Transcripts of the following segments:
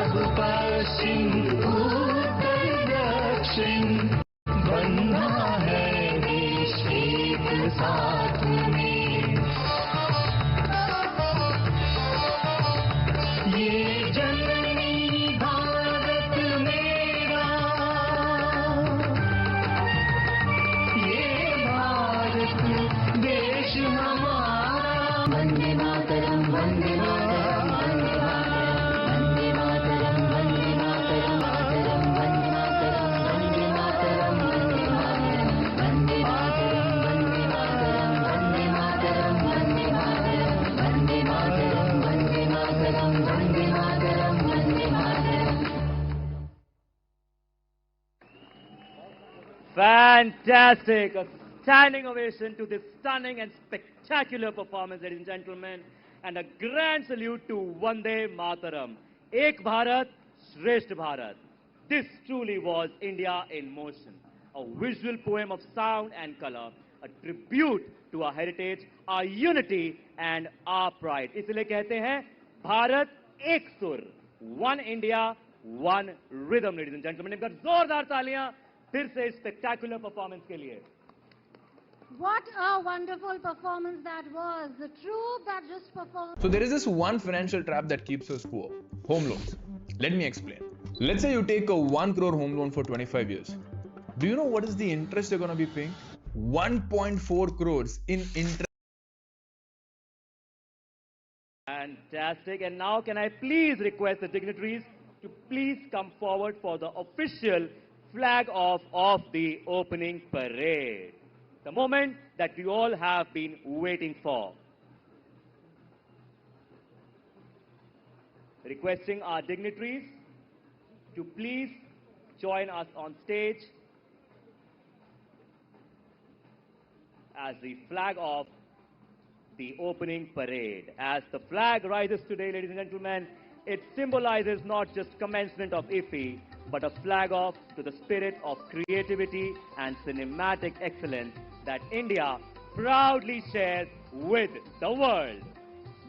पूरब पश्चिम उत्तर दक्षिण बंधा है देश एक साथ में। ये जननी भारत मेरा, ये भारत देश हमारा। Vande Mataram Vande Mataram Vande Mataram Vande Mataram Vande Mataram Vande Mataram Vande Mataram Vande Mataram Vande Mataram Vande Mataram Vande Mataram Vande Mataram Vande Mataram. Fantastic! A standing ovation to this stunning and spectacular performance, ladies and gentlemen, and a grand salute to Vande Mataram. Ek Bharat, Shresth Bharat. This truly was India in motion, a visual poem of sound and color, a tribute to our heritage, our unity and our pride. इसलिए कहते हैं भारत एक सुर, one India, one rhythm, ladies and gentlemen. इनका जोरदार तालियां फिर से spectacular performance के लिए. What a wonderful performance that was. The troupe that just performed. So there is this one financial trap that keeps us poor. Home loans. Let me explain. Let's say you take a 1 crore home loan for 25 years. Do you know what is the interest you're going to be paying? 1.4 crores in interest. Fantastic. And now can I please request the dignitaries to please come forward for the official flag off of the opening parade. The moment that we all have been waiting for. Requesting our dignitaries to please join us on stage as we flag off the opening parade. As the flag rises today, ladies and gentlemen, it symbolizes not just commencement of IFFI, but a flag off to the spirit of creativity and cinematic excellence that India proudly shares with the world.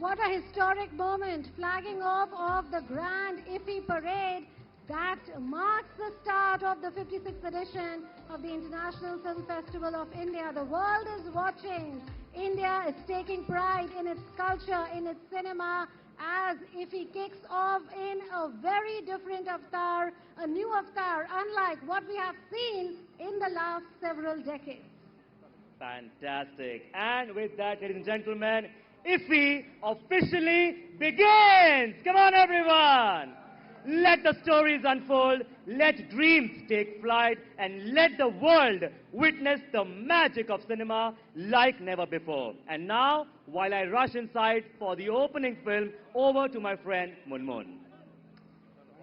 What a historic moment, flagging off of the grand IFFI parade that marks the start of the 56th edition of the International Film Festival of India. The world is watching. India is taking pride in its culture, in its cinema, as IFFI kicks off in a very different avatar, a new avatar, unlike what we have seen in the last several decades. Fantastic. And with that, ladies and gentlemen, IFFI officially begins. Come on, everyone. Let the stories unfold, let dreams take flight, and let the world witness the magic of cinema like never before. And now, while I rush inside for the opening film, over to my friend Munmun.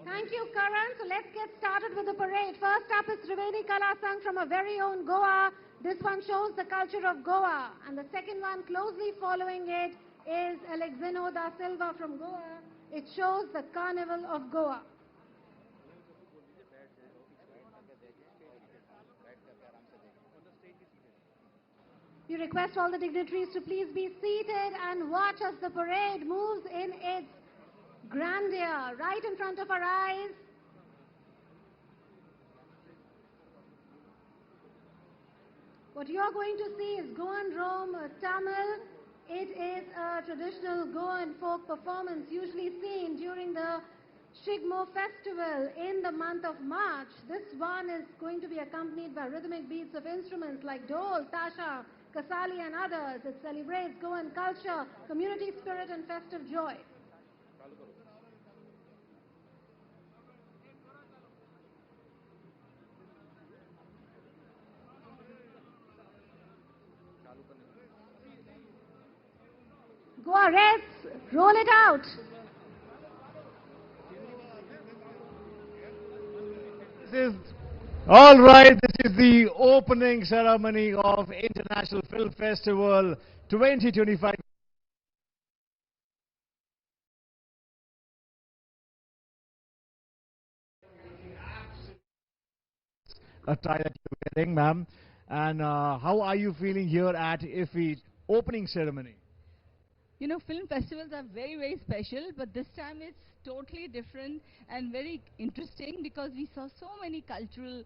Thank you, Karan. So let's get started with the parade. First up is Triveni Kala Sang from our very own Goa. This one shows the culture of Goa. And the second one, closely following it, is Alexino da Silva from Goa. It shows the Carnival of Goa. We request all the dignitaries to please be seated and watch as the parade moves in its grandeur right in front of our eyes. What you are going to see is Goan Rom Tamil. It is a traditional Goan folk performance usually seen during the Shigmo festival in the month of March. This one is going to be accompanied by rhythmic beats of instruments like dole, tasha, kasali and others. It celebrates Goan culture, community spirit and festive joy. Goa Reds, roll it out. All right, this is the opening ceremony of International Film Festival 2025. Attire that you're wearing, ma'am. And how are you feeling here at IFFI opening ceremony? You know, film festivals are very, very special, but this time it's totally different and very interesting because we saw so many cultural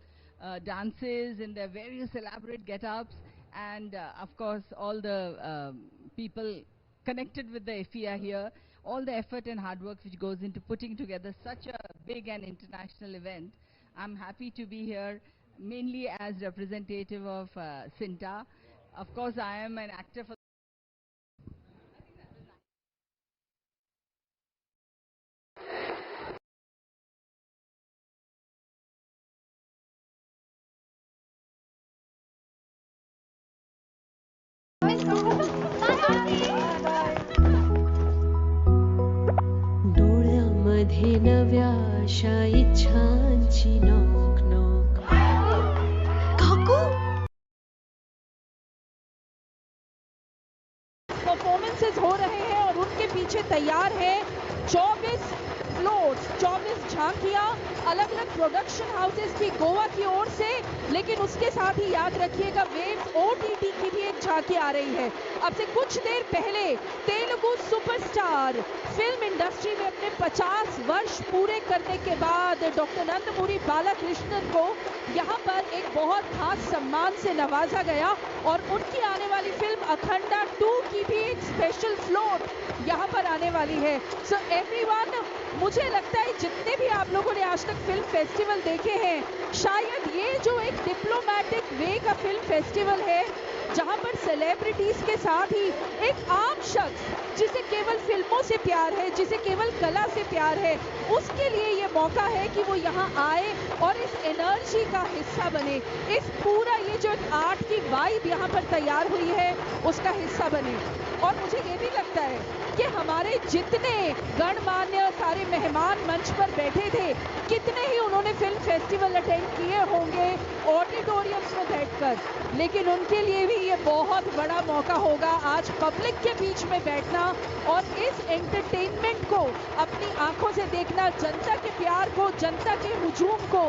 dances and their various elaborate get-ups, and of course all the people connected with the IFFI here, all the effort and hard work which goes into putting together such a big and international event. I'm happy to be here mainly as representative of Sinta. Of course, I am an actor for डोळ्यामध्ये नव्या आशा इच्छांची नोक नोक काकू performances हो रहे हैं और उनके पीछे तैयार है 24 फ्लोट्स, 24 झांकियां अलग अलग प्रोडक्शन हाउसेस की गोवा की ओर से, लेकिन उसके साथ ही याद रखिएगा वेव्स ओटीटी की भी एक झांकी आ रही है। अब से कुछ देर पहले तेलुगु सुपरस्टार फिल्म इंडस्ट्री में अपने 50 वर्ष पूरे करने के बाद डॉक्टर नंदमूरी बालाकृष्णन को यहाँ पर एक बहुत खास सम्मान से नवाजा गया और उनकी आने वाली फिल्म अखंडा 2 की भी एक स्पेशल फ्लोट यहाँ पर आने वाली है। सो एवरीवन, मुझे लगता है जितने भी आप लोगों ने आज तक फिल्म फेस्टिवल देखे हैं, शायद ये जो एक डिप्लोमेटिक वे का फिल्म फेस्टिवल है जहां पर सेलिब्रिटीज के साथ ही एक आम शख्स जिसे केवल फिल्मों से प्यार है, जिसे केवल कला से प्यार है, उसके लिए ये मौका है कि वो यहाँ आए और इस एनर्जी का हिस्सा बने, इस पूरा ये जो एक आर्ट की वाइब यहाँ पर तैयार हुई है उसका हिस्सा बने। और मुझे ये भी लगता है कि हमारे जितने गणमान्य सारे मेहमान मंच पर बैठे थे, कितने ही उन्होंने फिल्म फेस्टिवल अटेंड किए होंगे ऑडिटोरियम्स में बैठकर, लेकिन उनके लिए भी ये बहुत बड़ा मौका होगा आज पब्लिक के बीच में बैठना और इस एंटरटेनमेंट को अपनी आंखों से देखना, जनता के प्यार को, जनता के हुजूम को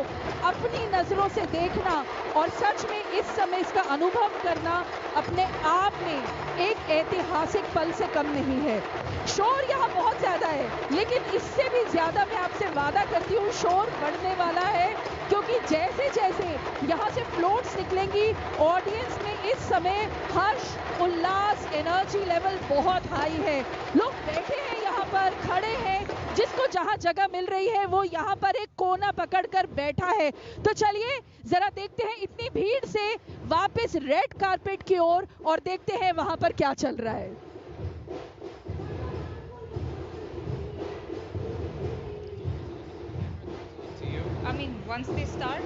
अपनी नजरों से देखना और सच में इस समय इसका अनुभव करना अपने आप में एक ऐतिहासिक पल से कम नहीं है। शोर यहाँ बहुत ज्यादा है, लेकिन इससे भी ज्यादा मैं आपसे वादा करती हूँ शोर बढ़ने वाला है, क्योंकि जैसे जैसे यहाँ से फ्लोट्स निकलेंगी ऑडियंस में इस समय हर्ष, उल्लास, एनर्जी लेवल बहुत हाई है। लोग बैठे हैं यहाँ पर, खड़े हैं, जिसको जहाँ जगह मिल रही है वो यहाँ पर एक कोना पकड़कर बैठा है। तो चलिए जरा देखते हैं इतनी भीड़ से वापस रेड कारपेट की ओर और देखते हैं वहां पर क्या चल रहा है। I mean, once they start.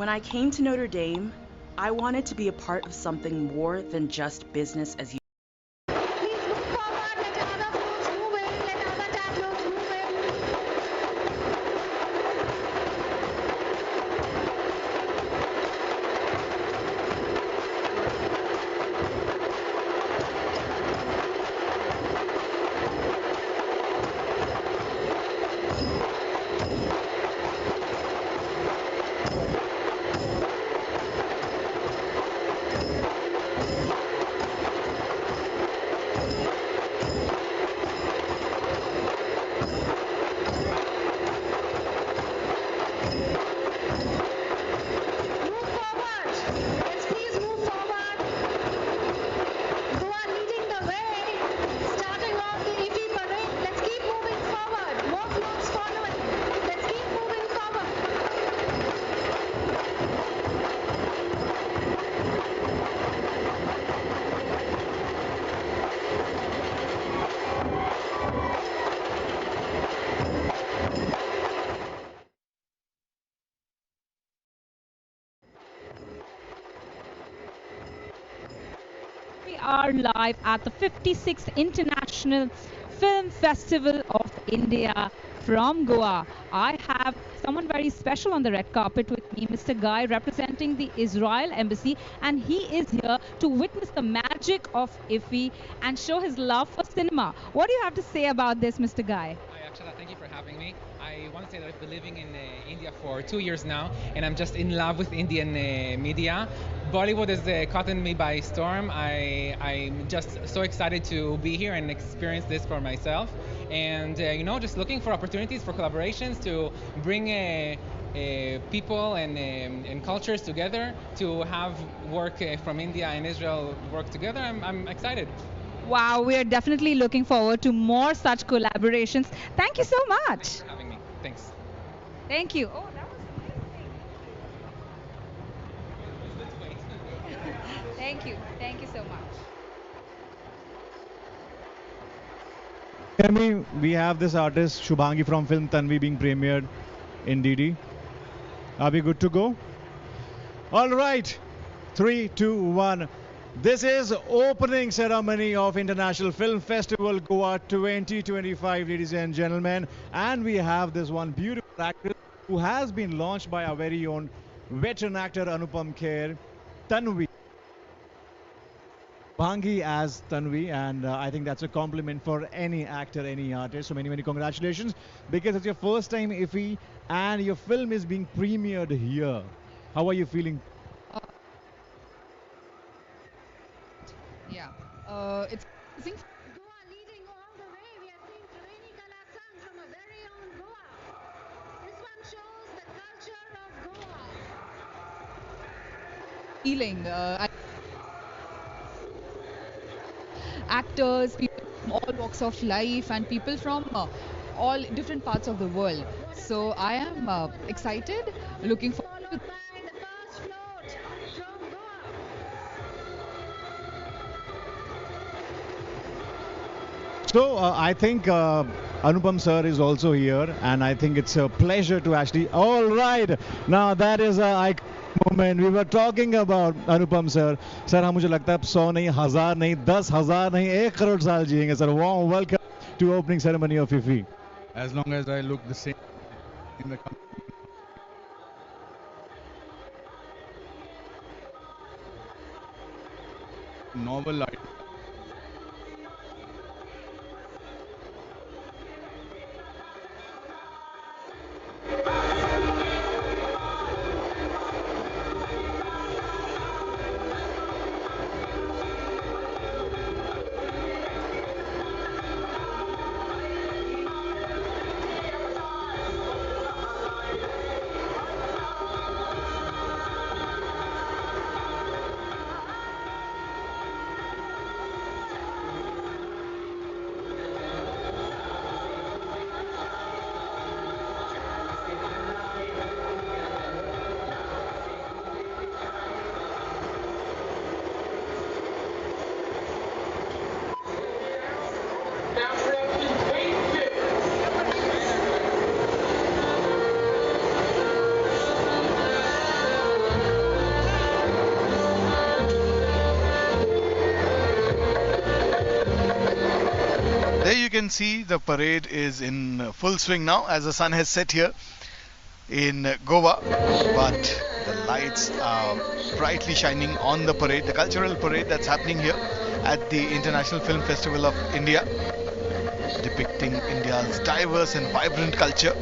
When I came to Notre Dame, I wanted to be a part of something more than just business as usual. Please move forward, let other floats move in, let other tableaus move in. Move forward. Let's please move forward. Goa leading the way. Starting off the IFFI parade. Let's keep moving forward. More floats following. Let's keep moving forward. We are live at the 56th International Film Festival of India from Goa. I have someone very special on the red carpet with me, Mr. Guy, representing the Israel Embassy, and he is here to witness the magic of IFFI and show his love for cinema. What do you have to say about this, Mr. Guy? Hi, Akshata. Thank you for having me. I want to say that I've been living in India for 2 years now, and I'm just in love with Indian media. Bollywood has caught me by storm. I'm just so excited to be here and experience this for myself. And, just looking for opportunities for collaborations to bring people and cultures together to have work from India and Israel work together. I'm excited. Wow, we are definitely looking forward to more such collaborations. Thank you so much. Thanks for having me. Thanks. Thank you. Oh, that was amazing. Thank you. Thank you so much. Kemi, we have this artist Shubhangi from film Tanvi being premiered in DD. Are we good to go? All right. 3, 2, 1. This is opening ceremony of International Film Festival Goa 2025, ladies and gentlemen. And we have this one beautiful actress who has been launched by our very own veteran actor Anupam Kher, Tanvi. Bhangi as Tanvi, and I think that's a compliment for any actor, any artist. So many congratulations, because it's your first time IFFI and your film is being premiered here. How are you feeling? Yeah, it's amazing. Goa leading all the way. We are seeing Triveni Kalasan from a very own Goa. This one shows the culture of Goa. Feeling. Actors, people from all walks of life, and people from all different parts of the world. So I am excited, looking forward to Followed by the first float from Goa. So I think Anupam sir is also here, and I think it's a pleasure to actually. All right, now that is a iconic moment. We were talking about Anupam sir. Sir, हम मुझे लगता है 100 नहीं, 1000 नहीं, 10,000 नहीं, 1 करोड़ साल जिएंगे sir. Warm welcome to opening ceremony of IFFI. As long as I look the same in the novel idea. there you can see the parade is in full swing now as the sun has set here in Goa, but the lights are brightly shining on the parade, the cultural parade that's happening here at the International Film Festival of India, depicting India's diverse and vibrant culture.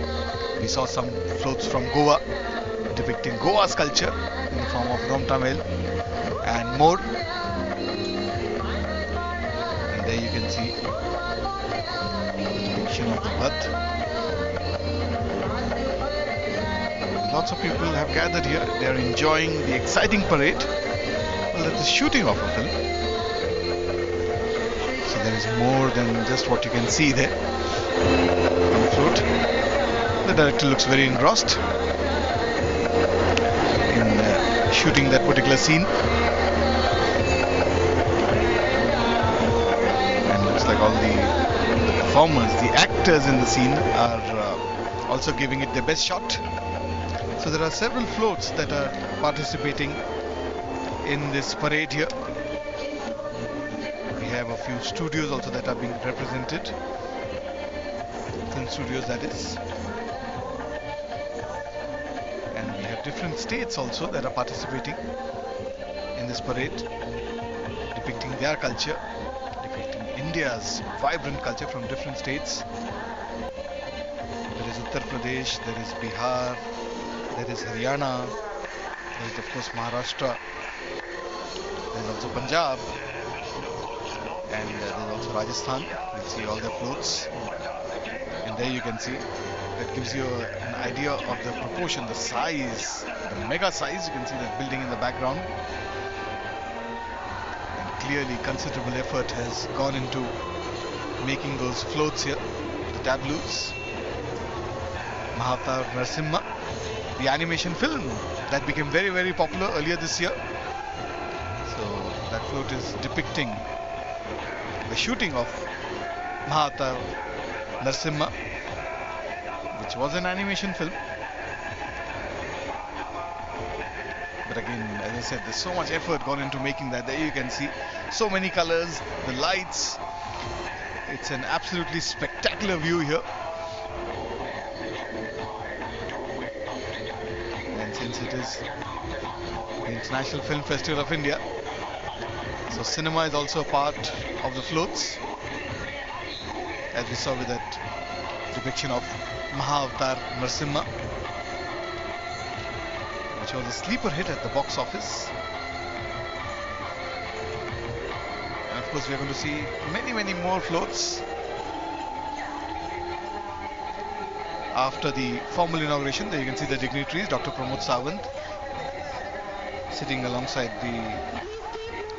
We saw some floats from Goa depicting Goa's culture in the form of Rom Tamil and more. And there you can see the depiction of the Bhatt. Lots of people have gathered here. They are enjoying the exciting parade. Well, that's the shooting of a film. So there is more than just what you can see there on the float. The director looks very engrossed in shooting that particular scene. And looks like all the performers, the actors in the scene are also giving it their best shot. So there are several floats that are participating in this parade here. We have a few studios also that are being represented, film studios that is. And we have different states also that are participating in this parade, depicting their culture, depicting India's vibrant culture from different states. There is Uttar Pradesh, there is Bihar, there is Haryana, there is of course Maharashtra, there is also Punjab, and there is also Rajasthan. You see all the floats, and there you can see, that gives you an idea of the proportion, the size, the mega size. You can see that building in the background, and clearly considerable effort has gone into making those floats here, the tableaus. Mahavatar Narasimha, the animation film that became very, very popular earlier this year. So that float is depicting the shooting of Mahavatar Narasimha, which was an animation film. But again, as I said, there's so much effort gone into making that. There you can see so many colors, the lights. It's an absolutely spectacular view here. Since it is the International Film Festival of India, so cinema is also a part of the floats, as we saw with that depiction of Mahavatar Narasimha, which was a sleeper hit at the box office. And of course we are going to see many, many more floats after the formal inauguration. There you can see the dignitaries, Dr. Pramod Sawant sitting alongside the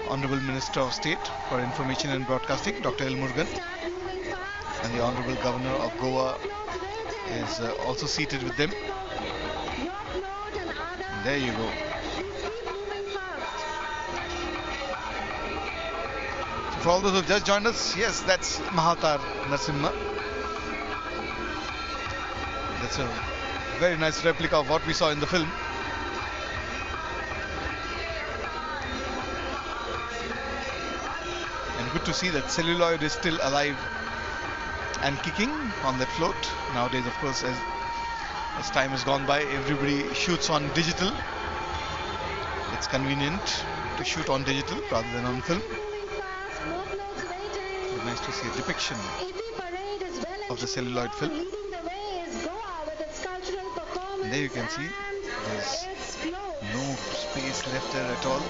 Honorable Minister of State for Information and Broadcasting, Dr. L. Murugan, and the Honorable Governor of Goa is also seated with them. And there you go. So for all those who have just joined us, yes, that's Mahavatar Narasimha. That's a very nice replica of what we saw in the film. And good to see that celluloid is still alive and kicking on that float. Nowadays, of course, as time has gone by, everybody shoots on digital. It's convenient to shoot on digital rather than on film. It's nice to see a depiction of the celluloid film. And there you can see there's no space left there at all.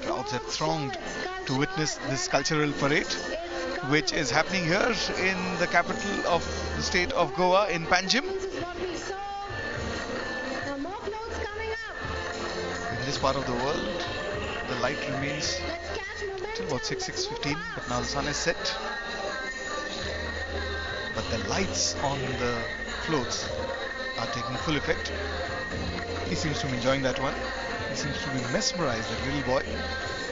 Crowds have thronged to witness this cultural parade, which is happening here in the capital of the state of Goa, in Panjim. In this part of the world, the light remains till about 6:15, but now the sun is set. But the lights on the floats are taking full effect. He seems to be enjoying that one. He seems to be mesmerized, that little boy.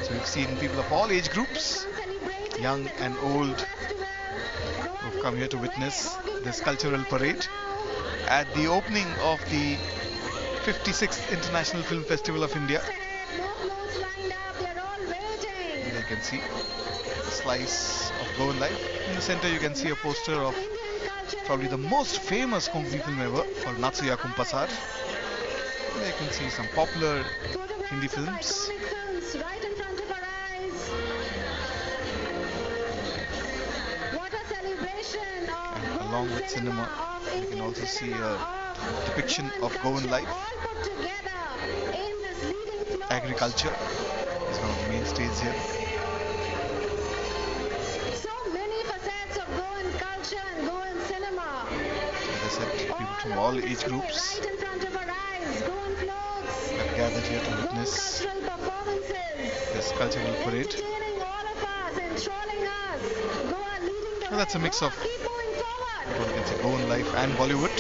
So we've seen people of all age groups, young and old, who've come here to witness this cultural parade at the opening of the 56th International Film Festival of India. can see a slice of Goan life. In the center you can see a poster of probably the most famous Kung Fu film ever called Natsuya Kumpasar. There you can see some popular Hindi films. Right in front of our eyes. What a celebration of Along with cinema, you can also see a depiction of Goan life. Agriculture is one of the mainstays here. so many facets of Goan culture and Goan cinema. As I said, people from all age groups Right in front of our eyes. Goan clothes. have gathered here to witness Cultural performances. this cultural parade. Entertaining all of us, enthralling us. Goa leading the Well, that's a mix of keep moving forward. what you can say Goan life and Bollywood.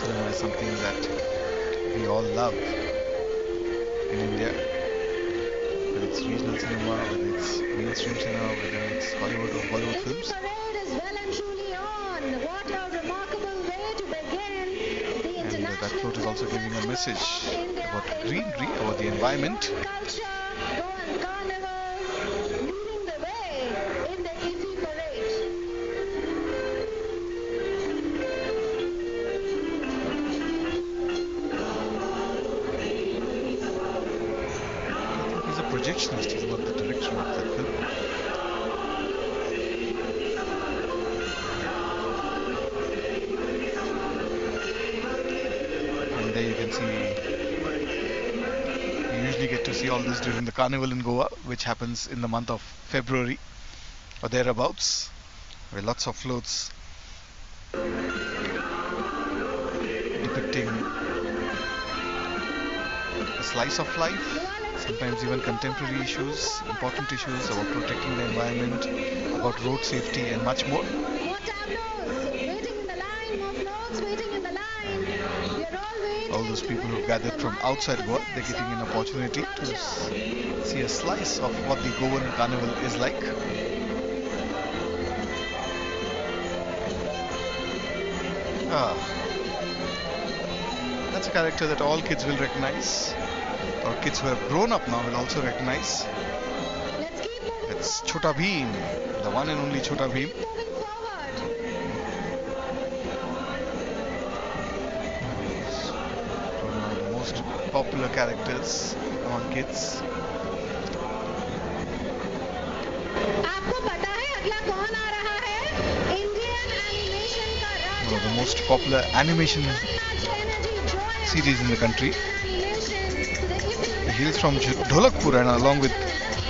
Cinema is something that we all love in India. Whether it's regional cinema, whether it's mainstream cinema, whether it's Hollywood or Bollywood films. Parade is well and truly on. What a remarkable way to begin the And that float is also giving a message about greenery, about the environment. culture. Goan carnival leading the way in the IFFI parade. He's a projectionist, he's not the director of that film. And there you can see, you usually get to see all this during the carnival in Goa, which happens in the month of February or thereabouts, where lots of floats depicting a slice of life, sometimes even contemporary issues, important issues about protecting the environment, about road safety and much more. Waiting in the line, more floats waiting in the line. We're all waiting. All those people who've gathered from outside Goa, they're getting an opportunity to see a slice of what the Goan carnival is like. That's a character that all kids will recognize, or kids who have grown up now will also recognize. It's Chota Bheem, the one and only Chota Bheem. One of the most popular characters among kids. आपको पता है अगला कौन आ रहा है? Indian animation का One of the most popular animation series in the country. He hails from Dholakpur, and along with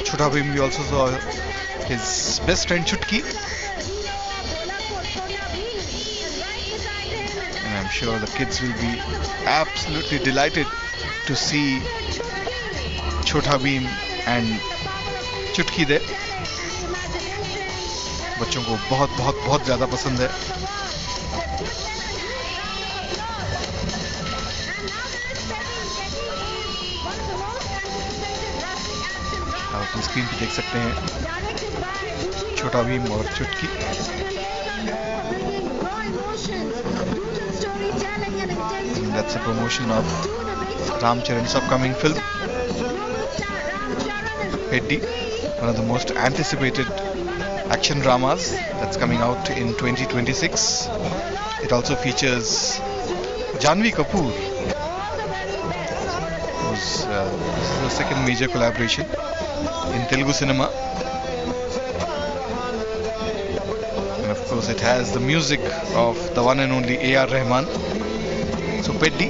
Chota Bheem we also saw his best friend Chutki. And I'm sure the kids will be absolutely delighted to see Chota Bheem and Chutki there. बच्चों को बहुत बहुत बहुत ज़्यादा पसंद है. आप अपनी स्क्रीन पे देख सकते हैं छोटा भीम और चुटकी. That's a promotion of Ram Charan's upcoming film Peddi, one of the most anticipated action dramas that's coming out in 2026. It also features Janhvi Kapoor. This is the second major collaboration in Telugu cinema. And of course it has the music of the one and only A.R. Rahman. So Peddi,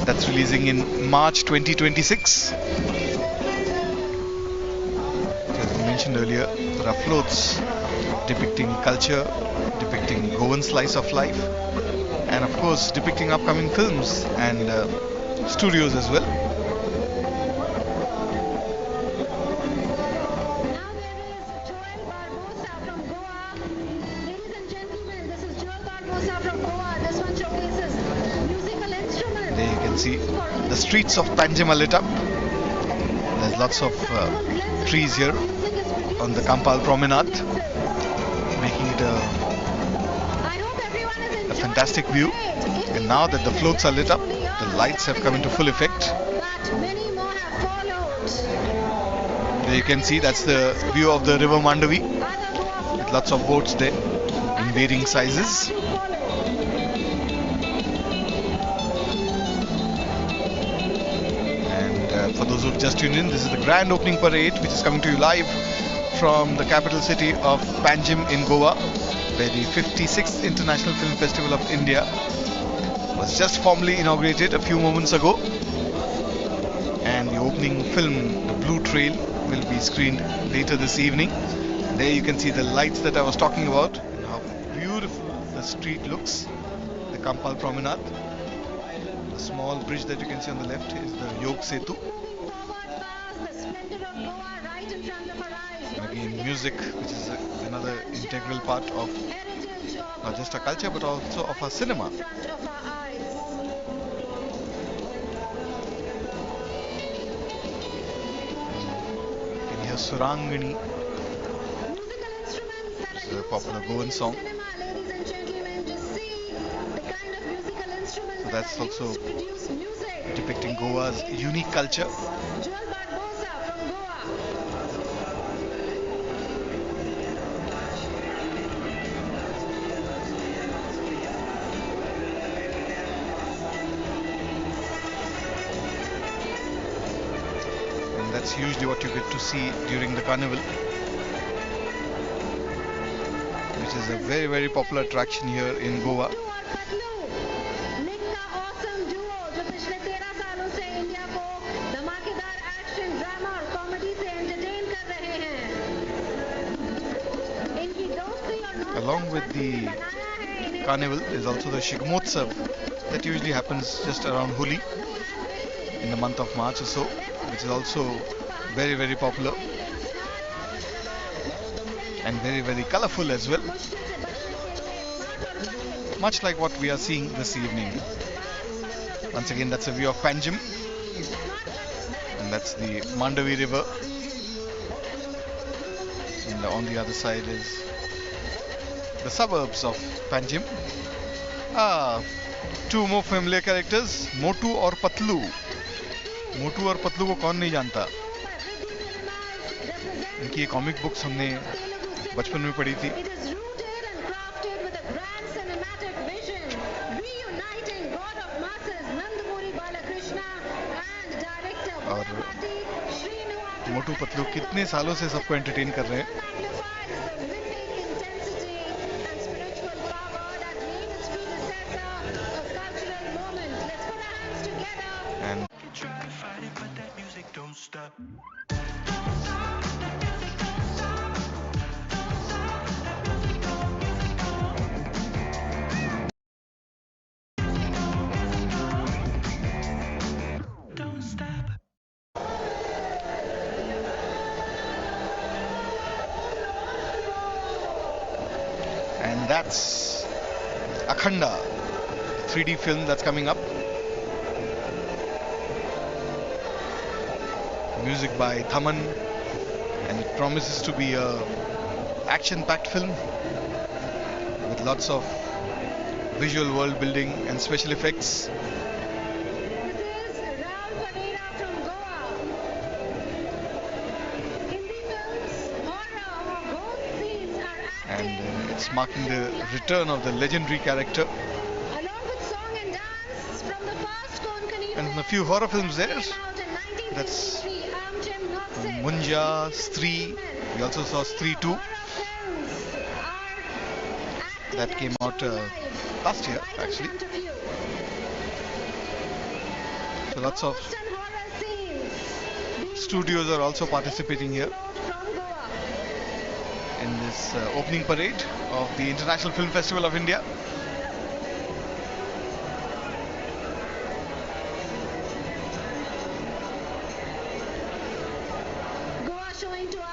that's releasing in March 2026. As I mentioned earlier, there are floats depicting culture, depicting Goan slice of life, and of course depicting upcoming films and studios as well. There you can see the streets of Panjima lit up. There's lots of trees here on the Kampal Promenade, making it a fantastic view. And now that the floats are lit up, the lights have come into full effect. But many more have followed. There you can see that's the view of the river Mandavi with lots of boats there in varying sizes. And for those who've just tuned in, this is the grand opening parade which is coming to you live from the capital city of Panjim in Goa, where the 56th International Film Festival of India was just formally inaugurated a few moments ago. And the opening film, The Blue Trail, will be screened later this evening. There you can see the lights that I was talking about and how beautiful the street looks. The Kampal Promenade. The small bridge that you can see on the left is the Yog Setu. And again, music, which is another integral part of not just our culture but also of our cinema. Surangani, which is a popular Goan song. So that's also depicting Goa's unique culture. That's usually what you get to see during the carnival, which is a very, very popular attraction here in Goa. Along with the carnival, there's also the Shigmotsav that usually happens just around Holi in the month of March or so, which is also very, very popular and very, very colorful as well, much like what we are seeing this evening. Once again, that's a view of Panjim, and that's the Mandavi river, and on the other side is the suburbs of Panjim. Two more familiar characters, Motu और पतलू. मोटू और पतलू को कौन नहीं जानता. इनकी comic books हमने बचपन में पढ़ी थी. और मोटू पतलू कितने सालों से सबको एंटरटेन कर रहे हैं. And that's Akhanda, 3D film that's coming up. Music by Thaman, and it promises to be a action-packed film with lots of visual world building and special effects. And it's marking the return of the legendary character. And a few horror films there. That's Munja, Stree. We also saw Stree 2. That came out last year, actually. So lots of studios are also participating here in this opening parade of the International Film Festival of India.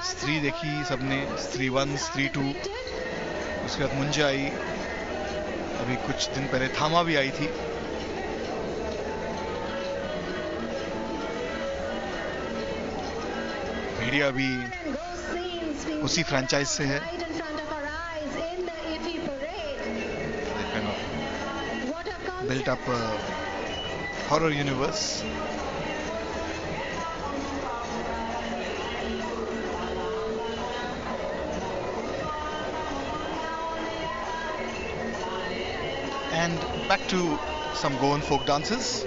स्त्री देखी सबने, स्त्री 1, स्त्री 2, उसके बाद मुंजा आई, अभी कुछ दिन पहले थामा भी आई थी. मीडिया भी उसी फ्रैंचाइज से है. Built up a horror universe. And back to some Goan folk dances.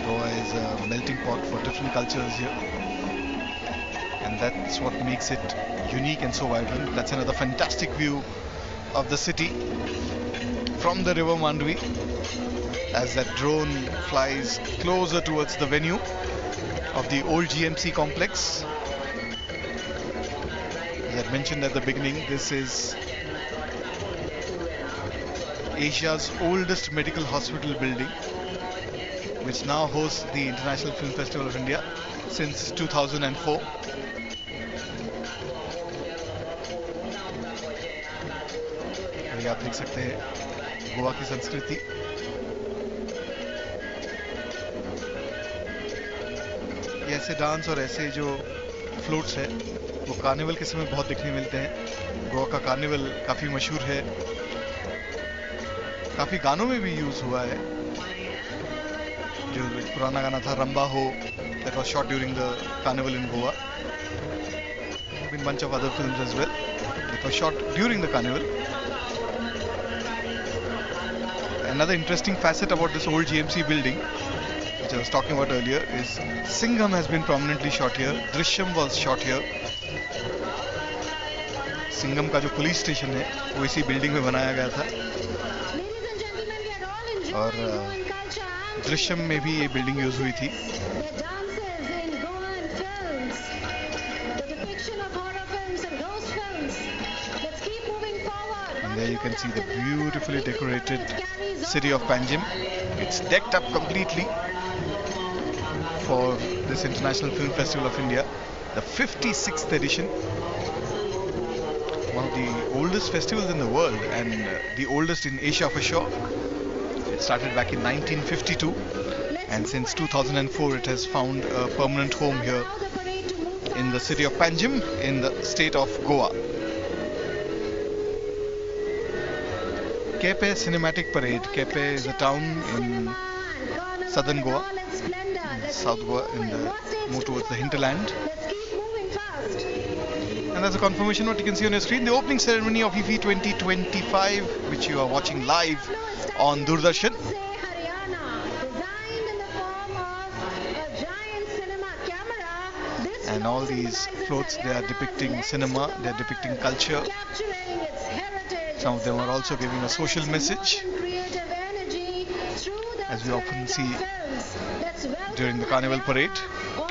Goa is a melting pot for different cultures here, and that's what makes it unique and so vibrant. That's another fantastic view of the city from the river Mandvi as that drone flies closer towards the venue of the old GMC complex. As I mentioned at the beginning, this is Asia's oldest medical hospital building, which now hosts the International Film Festival of India since 2004. ये आप देख सकते हैं गोवा की संस्कृति। ये ऐसे dance और ऐसे जो फ्लोट्स है वो कार्निवल के समय बहुत देखने मिलते हैं। गोवा का कार्निवल काफी मशहूर है, काफी गानों में भी यूज हुआ है। जो पुराना गाना था रंबा हो, that was shot during the carnival in Goa. Been bunch of other films as well that were shot during the carnival. Another interesting facet about this old GMC building, which I was talking about earlier, is Singham has been prominently shot here. Drishyam was shot here. Singham का जो police station है वो इसी building में बनाया गया था, और दृश्यम में भी ये बिल्डिंग यूज हुई थी। And there you can see the beautifully decorated city of Panjim. It's decked up completely for this International Film Festival of India, the 56th edition. One of the oldest festivals in the world, and the oldest in Asia for sure. It started back in 1952, and since 2004 it has found a permanent home here in the city of Panjim in the state of Goa. Kepe Cinematic Parade. Kepe is a town in southern Goa, South Goa, more towards the hinterland. And that's a confirmation what you can see on your screen. The opening ceremony of IFFI 2025, which you are watching live on Doordarshan. And all these floats, they are depicting cinema, they are depicting culture. Some of them are also giving a social message, as we often see during the Carnival Parade.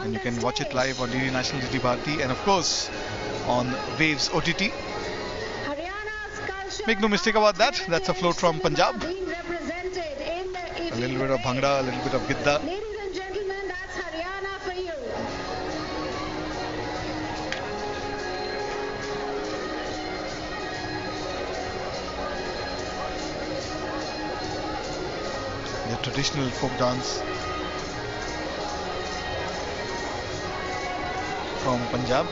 And you can watch it live on DD National DD Bharati, and of course on Waves OTT. Make no mistake about that, that's a float from Punjab. A little bit of Bhangra, a little bit of Gidda. The traditional folk dance from Punjab.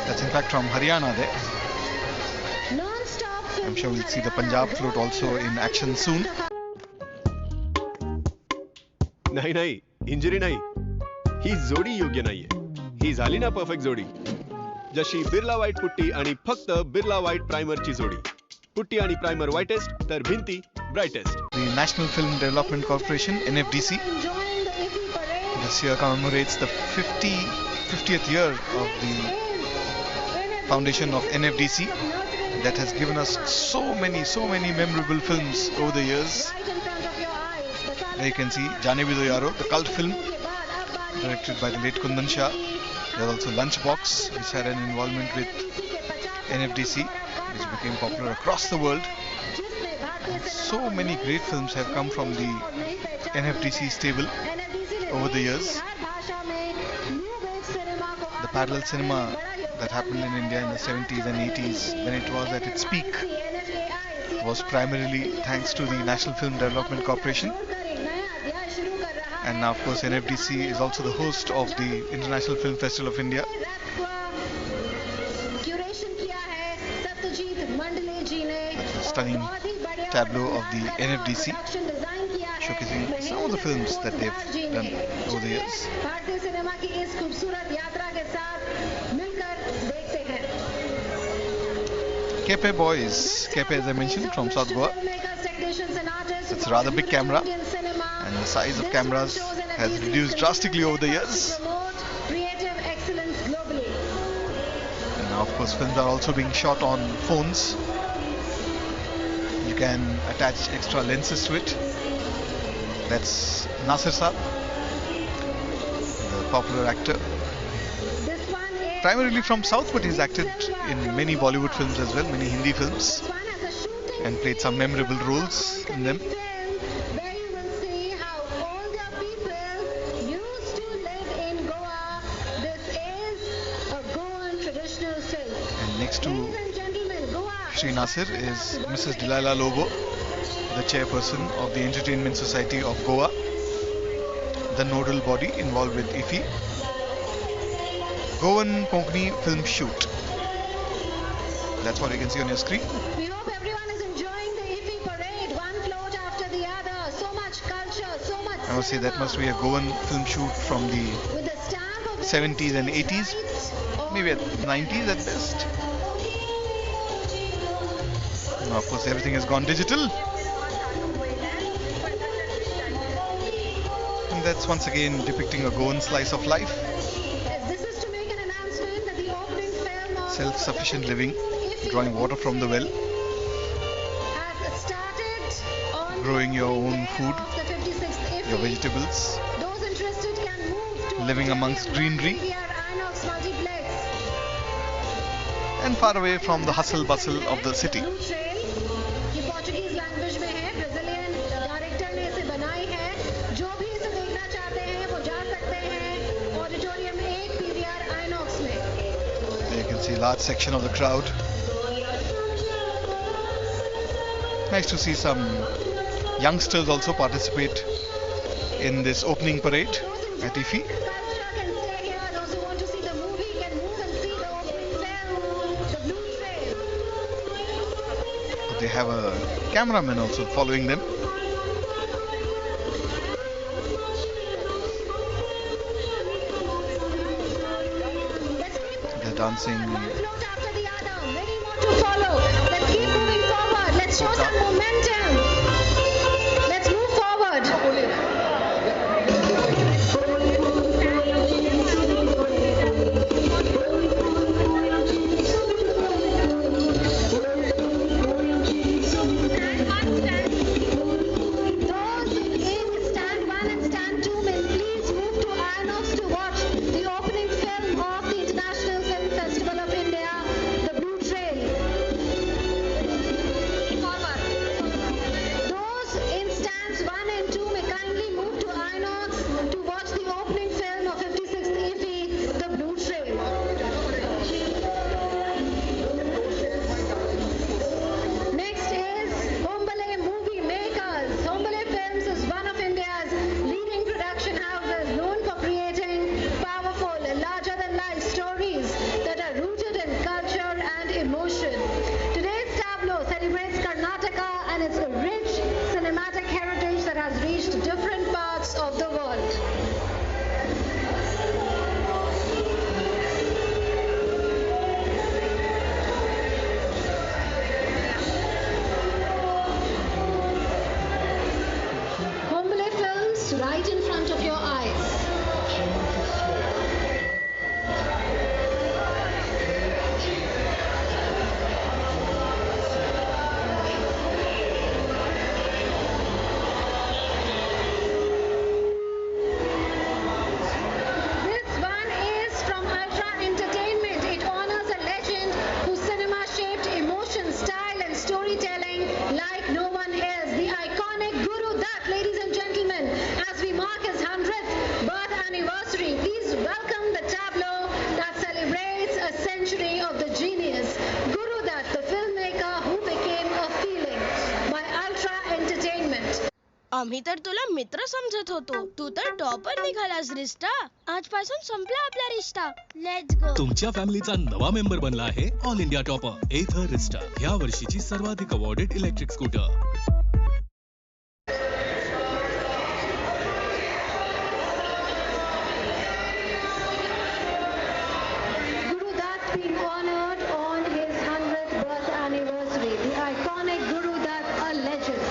That's in fact from Haryana there. I'm sure we'll see the Punjab float also in action soon. नाही, injury नाही. ही जोडी योग्य नाहीये. ही झाली ना perfect जोडी. जशी Birla white putty आणि फक्त बिर्ला व्हाईट प्राइमरची जोडी. पुट्टी आणि प्राइमर व्हाईटेस्ट तर भिंती brightest. The National Film Development Corporation, NFDC, this year commemorates the 50th year of the foundation of NFDC, that has given us so many memorable films over the years. There you can see Jaane Bhi Do Yaro, the cult film directed by the late Kundan Shah. There's also Lunchbox, which had an involvement with NFDC, which became popular across the world. And so many great films have come from the NFDC stable over the years. The parallel cinema that happened in India in the 70s and 80s, when it was at its peak, was primarily thanks to the National Film Development Corporation. And now, of course, NFDC is also the host of the International Film Festival of India. stunning tableau of the NFDC, showcasing some of the films that they've done over the years. Kepe Boys, Kepe as I mentioned, from South Goa. It's a rather big camera, and the size of cameras has reduced drastically over the years. And now of course films are also being shot on phones. You can attach extra lenses to it. That's Nasir Saab, the popular actor. Primarily from South, but he's acted in many Bollywood films as well, many Hindi films, and played some memorable roles in them. And next to Shri Nasir is Mrs. Delilah Lobo, the chairperson of the Entertainment Society of Goa, the nodal body involved with IFFI. Goan Konkani film shoot. That's what you can see on your screen. We hope everyone is enjoying the IFFI parade, one float after the other. So much culture, so much I must say that must be a Goan film shoot from the 70s and 80s, maybe at 90s at best. Now of course everything has gone digital. And that's once again depicting a Goan slice of life. Self-sufficient living, drawing water from the well, growing your own food, your vegetables, living amongst greenery, and far away from the hustle bustle of the city. See a large section of the crowd. Nice to see some youngsters also participate in this opening parade at IFFI. But they have a cameraman also following them. Dancing. To follow. Let's keep moving forward. Let's show some momentum. Let's move forward. Those in stand 1 and stand 2 may please move to Inox to watch the opening film of the International Film Festival of India, The Blue Trail. Those in stands 1 and 2 may kindly move to Inox to watch the opening film of 56th IFFI, The Blue Trail. Next is Hombale Movie Makers. Hombale Films is one of India's leading production houses known for creating powerful, larger-than-life stories that are rooted in culture and emotion. Today's tableau celebrates Karnataka and its rich cinematic heritage that has reached different parts of the world. Hombale Films, right in front of your eyes. This one is from Ultra Entertainment. It honors a legend whose cinema shaped emotion, style and storytelling like no one else. The iconic Guru Dutt, ladies and gentlemen, as we mark his 100th आम्ही तर तुला मित्र समजत होतो. तू तर topper निघालास रिश्ता. आजपासून संपला आपला रिश्ता. Let's go. तुमच्या फॅमिलीचा नवा मेंबर बनला आहे ऑल इंडिया टॉपर एथर रिस्टा, ह्या वर्षीची सर्वाधिक awarded electric scooter. Being honored on his 100th birth anniversary. The iconic Guru Dutt, a legend.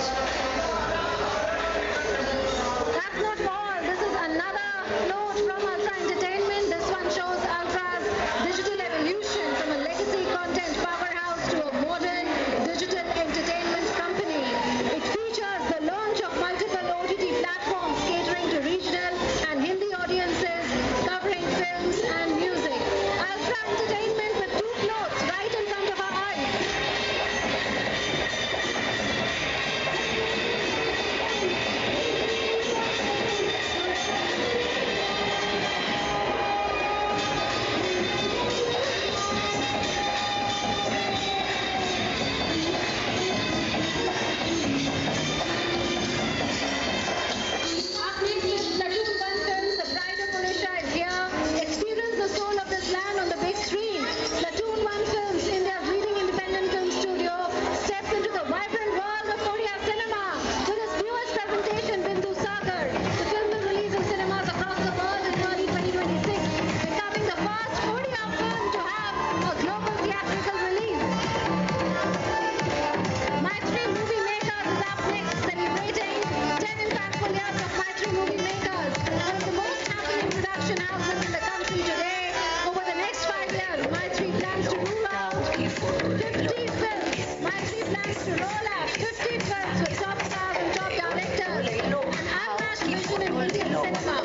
That's not all. This is another note from Ultra Entertainment. This one shows Ultra's digital evolution from a legacy content powerhouse to a modern digital entertainment company. It features the launch of multiple OTT platforms catering to regional and Hindi audiences, covering films and music. Ultra Entertainment with two floats right in front of our eyes. Up next is Platoon 1 Films, The Pride of Odisha is here. Experience the soul of this land on the big screen. Platoon 1 Films, India's leading independent film studio, steps into the vibrant world of Odia cinema with its newest presentation, Bindu Sagar. The film will release in cinemas across the world in early 2026, becoming the first Odia film to have a global theatrical release. Maitri Movie Makers is up next, celebrating 10 impactful years of Maitri Movie Makers, one of the most happening production houses in the country today. Over the next 5 years, Maitri plans to roll out 50 films. Maitri plans to roll out 50 films with top stars and top directors, an unmatched vision in Indian cinema.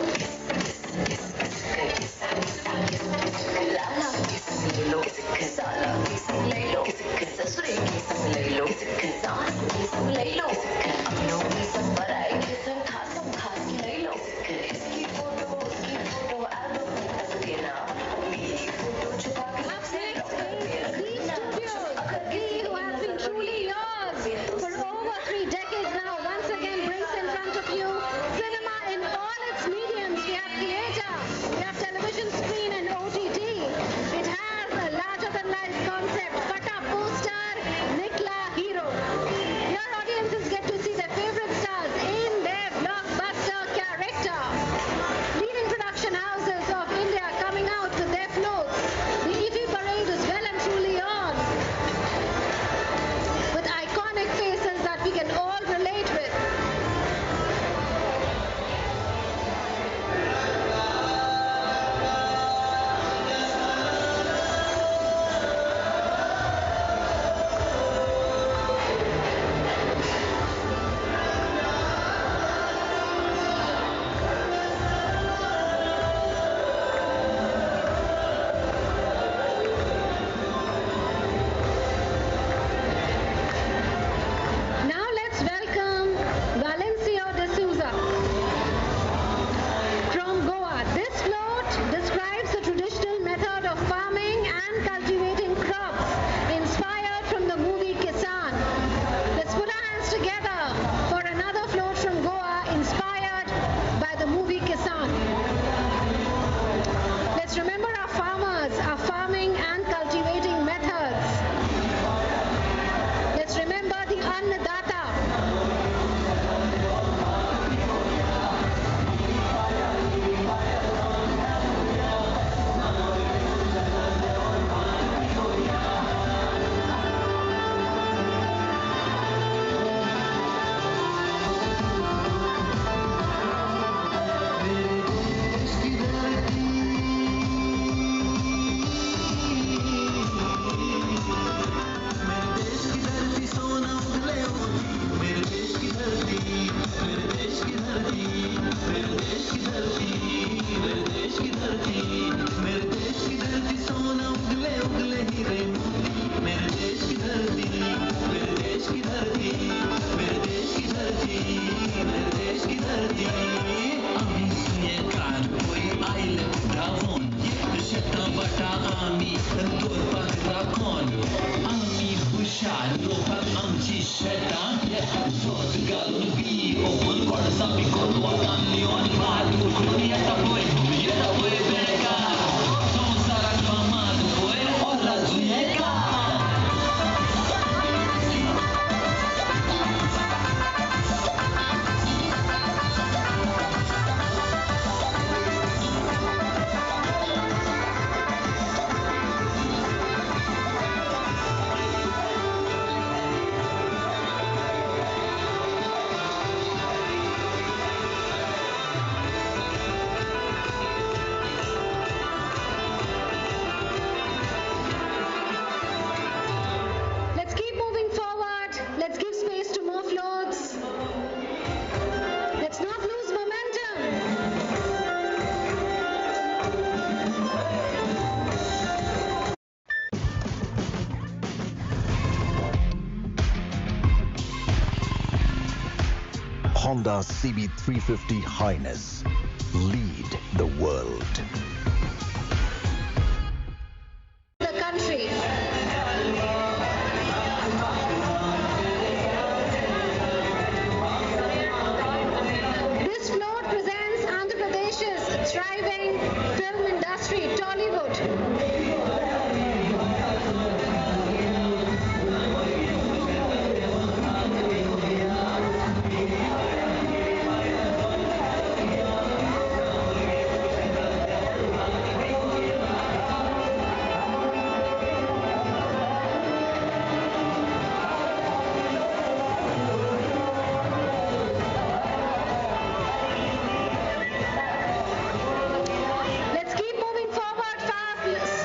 Who has been truly yours for over 3 decades now, once again brings in front of you cinema in all its mediums. We have theatre, we have television screen and OTT. It has a larger-than-life concept, Pata poster, Nikla hero. Your audiences get to see their favorite stars in their blockbuster character. Leading production houses of India coming out with their floats. The IFFI parade is well and truly on, with iconic faces that we can all relate with. Now let's welcome Valencio de Souza from Goa. This float describes the traditional method of farming and cultivating crops inspired from the movie Kisan. Let's put our hands together for another float from Goa inspired by the movie Kisan. Let's remember our farmers, our farming and cultivating methods. Let's remember the Annadata. आमची शेतां, जोत घालून B Let's keep moving forward. Let's give space to more floats. Let's not lose momentum. Honda CB350 Highness. Lead the world. The country. This float presents Andhra Pradesh's thriving film industry, Tollywood. Let's keep moving forward fast.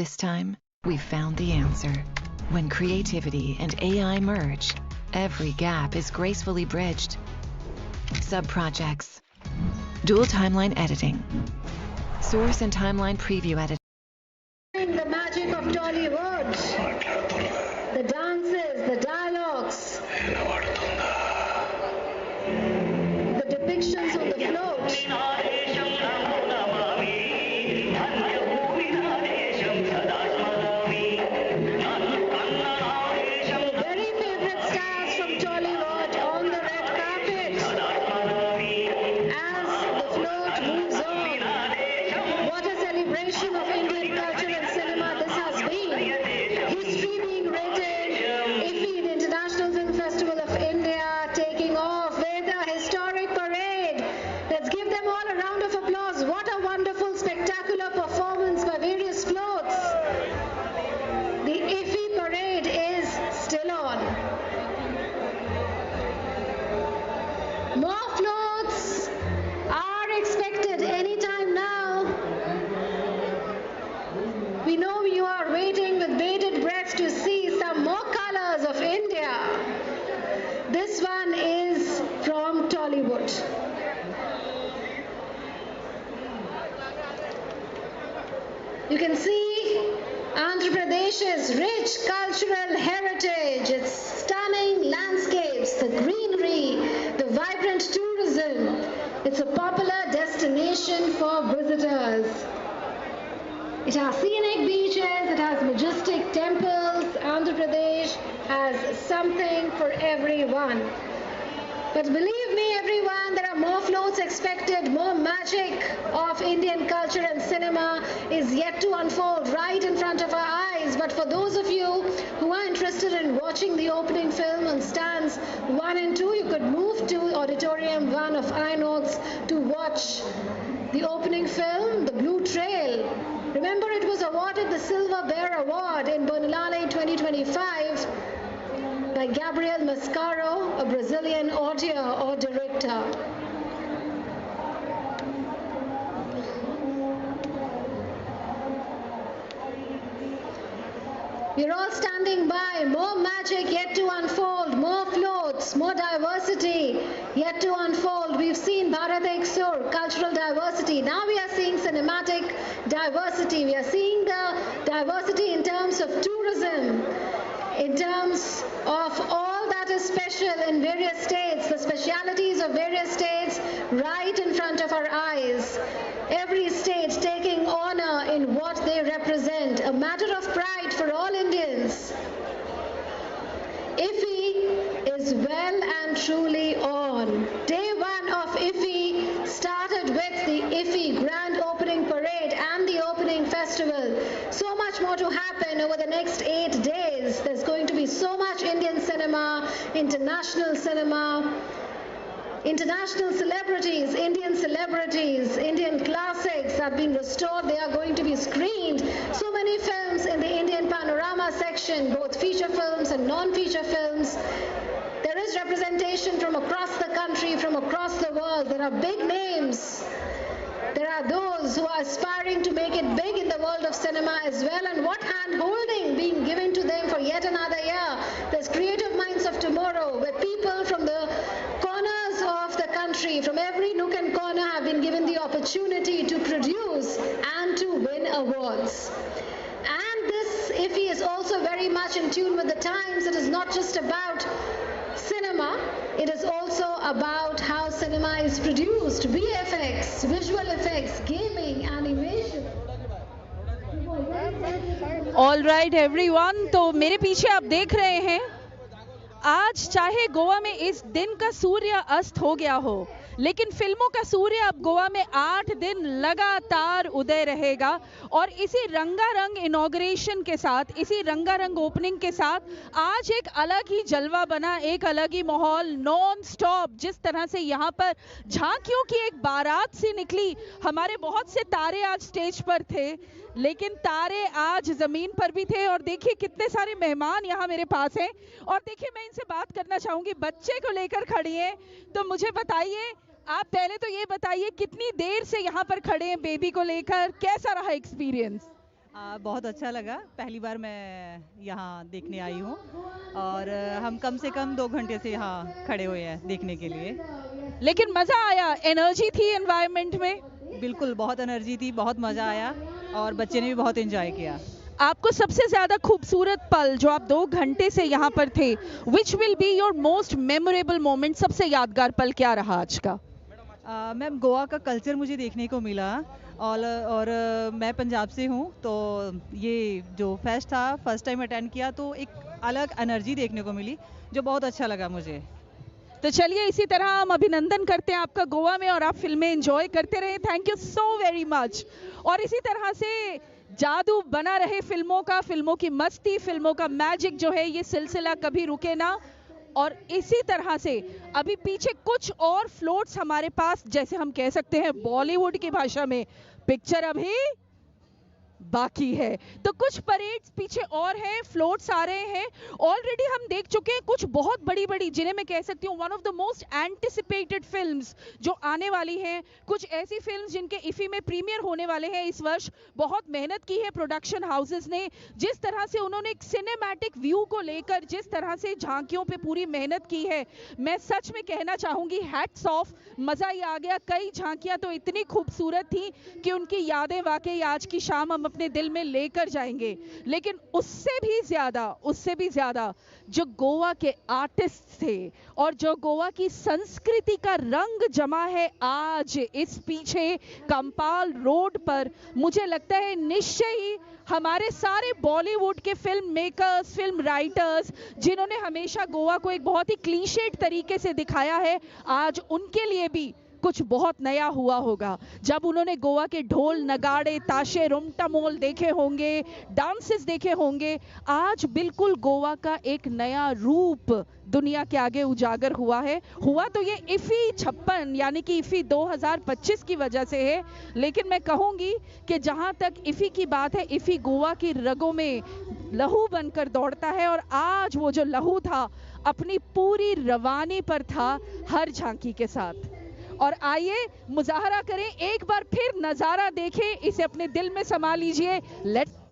This time, we found the answer. When creativity and AI merge, every gap is gracefully bridged. Sub-projects, dual timeline editing, source and timeline preview editing. The magic of Tollywood, the dances, the dialogues, the depictions on the float. Very favorite stars from Tollywood on the red carpet as the float moves on. What a celebration of Indian culture and cinema this has been. History being written, IFFI, the International Film Festival of India, taking off with a historic parade. Let's give them all a round of applause. What a wonderful, spectacular performance by various floats. The IFFI parade is still on. More floats are expected anytime now. We know you are waiting with bated breath to see some more colors of India. This one is from Tollywood. You can see Andhra Pradesh's rich cultural heritage, its stunning landscapes, the greenery, the vibrant tourism. It's a popular destination for visitors. It has scenic beaches, it has majestic temples. Andhra Pradesh has something for everyone. But believe me, everyone, there are more floats expected, more magic of Indian culture and cinema is yet to unfold right in front of our eyes. But for those of you who are interested in watching the opening film on stands 1 and 2, you could move to Auditorium 1 of Inox to watch the opening film, The Blue Trail. Remember, it was awarded the Silver Bear Award in Berlinale 2025 by Gabriel Mascaro, a Brazilian auteur or director. We're all standing by. More magic yet to unfold, more floats, more diversity yet to unfold. We've seen Bharat Ek Sur, cultural diversity. Now we are seeing cinematic diversity. We are seeing the diversity in terms of tourism, in terms of all that is special in various states, the specialities of various states right in front of our eyes. Every state taking honor in what they represent, a matter of pride for all Indians. IFFI is well and truly on. Day 1 of IFFI started with the IFFI Grand Opening Parade and the opening festival. So much more to happen over the next 8 days. There's going to be so much Indian cinema, international cinema, international celebrities, Indian classics have been restored. They are going to be screened. So many films in the Indian panorama section, both feature films and non-feature films. There is representation from across the country, from across the world. There are big names. There are those who are aspiring to make it big in the world of cinema as well, and what hand-holding being given to them for yet another year. There's Creative Minds of Tomorrow, where people from the corners of the country, from every nook and corner, have been given the opportunity to produce and to win awards. And this IFFI is also very much in tune with the times. It is not just about cinema, it is also about how cinema is produced, VFX, visual effects, gaming, animation. All right everyone, तो मेरे पीछे आप देख रहे हैं, आज चाहे गोवा में इस दिन का सूर्य अस्त हो गया हो, लेकिन फिल्मों का सूर्य अब गोवा में 8 दिन लगातार उदय रहेगा और इसी रंगारंग इनॉग्रेशन के साथ, इसी रंगारंग ओपनिंग के साथ आज एक अलग ही जलवा बना, एक अलग ही माहौल नॉन स्टॉप। जिस तरह से यहाँ पर झांकियों की एक बारात सी निकली, हमारे बहुत से तारे आज स्टेज पर थे, लेकिन तारे आज जमीन पर भी थे। और देखिए कितने सारे मेहमान यहाँ मेरे पास हैं और देखिए मैं इनसे बात करना चाहूंगी, बच्चे को लेकर खड़ी हैं। तो मुझे बताइए, आप पहले तो ये बताइए कितनी देर से यहाँ पर खड़े हैं बेबी को लेकर, कैसा रहा एक्सपीरियंस? बहुत अच्छा लगा, पहली बार मैं यहाँ देखने आई हूँ और हम कम से कम 2 घंटे से यहाँ खड़े हुए हैं देखने के लिए। लेकिन मजा आया, एनर्जी थी एनवायरनमेंट में? बिल्कुल, बहुत एनर्जी थी, बहुत मजा आया और बच्चे ने भी बहुत एंजॉय किया। आपको सबसे ज्यादा खूबसूरत पल जो आप 2 घंटे से यहाँ पर थे, which will be your most memorable moment, सबसे यादगार पल क्या रहा आज का? मैम, गोवा का कल्चर मुझे देखने को मिला और मैं पंजाब से हूँ, तो ये जो फेस्ट था फर्स्ट टाइम अटेंड किया, तो एक अलग एनर्जी देखने को मिली जो बहुत अच्छा लगा मुझे। तो चलिए इसी तरह हम अभिनंदन करते हैं आपका गोवा में और आप फिल्में एंजॉय करते रहे। Thank you so very much. और इसी तरह से जादू बना रहे फिल्मों का, फिल्मों की मस्ती, फिल्मों का मैजिक जो है, ये सिलसिला कभी रुके ना। और इसी तरह से अभी पीछे कुछ और फ्लोट्स हमारे पास, जैसे हम कह सकते हैं बॉलीवुड की भाषा में, पिक्चर अभी बाकी है। तो कुछ परेड्स पीछे और हैं, फ्लोट्स आ रहे हैं। ऑलरेडी हम देख चुके हैं कुछ बहुत बड़ी बड़ी, जिन्हें मैं कह सकती हूँ one of the most anticipated films जो आने वाली हैं। कुछ ऐसी फिल्म्स जिनके इफी में प्रीमियर होने वाले हैं इस वर्ष। बहुत मेहनत की है प्रोडक्शन हाउसेस ने, जिस तरह से उन्होंने एक सिनेमैटिक व्यू को लेकर जिस तरह से झांकियों पे पूरी मेहनत की है, मैं सच में कहना चाहूंगी हैट्स ऑफ, मजा ही आ गया। कई झांकियां तो इतनी खूबसूरत थी कि उनकी यादें वाकई आज की शाम हम अपने दिल में लेकर जाएंगे। लेकिन उससे भी ज्यादा जो गोवा के आर्टिस्ट थे और जो गोवा की संस्कृति का रंग जमा है आज इस पीछे कंपाल रोड पर, मुझे लगता है निश्चय ही हमारे सारे बॉलीवुड के फिल्म मेकर्स, फिल्म राइटर्स, जिन्होंने हमेशा गोवा को एक बहुत ही क्लीशेड तरीके से दिखाया है, आज उनके लिए भी कुछ बहुत नया हुआ होगा। जब उन्होंने गोवा के ढोल, नगाड़े, ताशे, रुमटमोल देखे होंगे, डांसेस देखे होंगे, आज बिल्कुल गोवा का एक नया रूप दुनिया के आगे उजागर हुआ है। हुआ तो ये IFFI 56 यानी कि IFFI 2025 की वजह से है, लेकिन मैं कहूंगी कि जहां तक IFFI की बात है, IFFI गोवा की रगों में लहू बनकर दौड़ता है और आज वो जो लहू था अपनी पूरी रवानी पर था हर झांकी के साथ। और आइए मुजाहरा करें, एक बार फिर नजारा देखें, इसे अपने दिल में समा लीजिए। Let's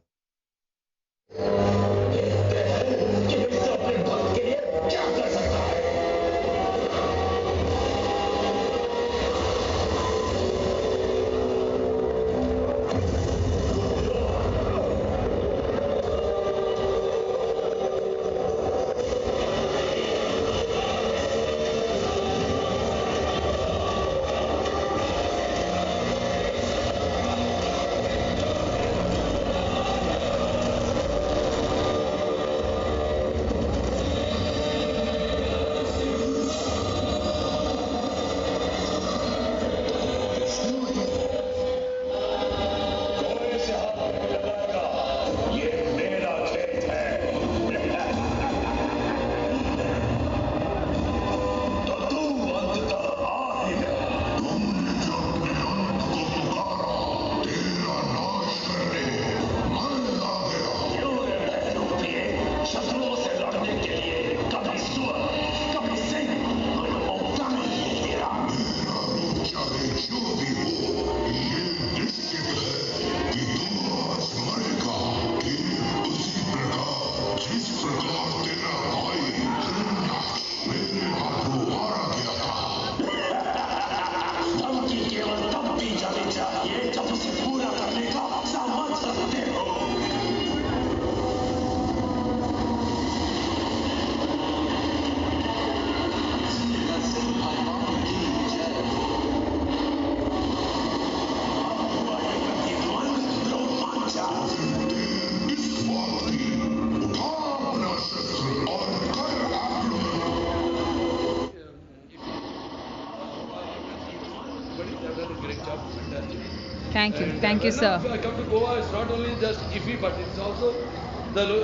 Thank you, sir. I come to Goa, it's not only just IFFI, but it's also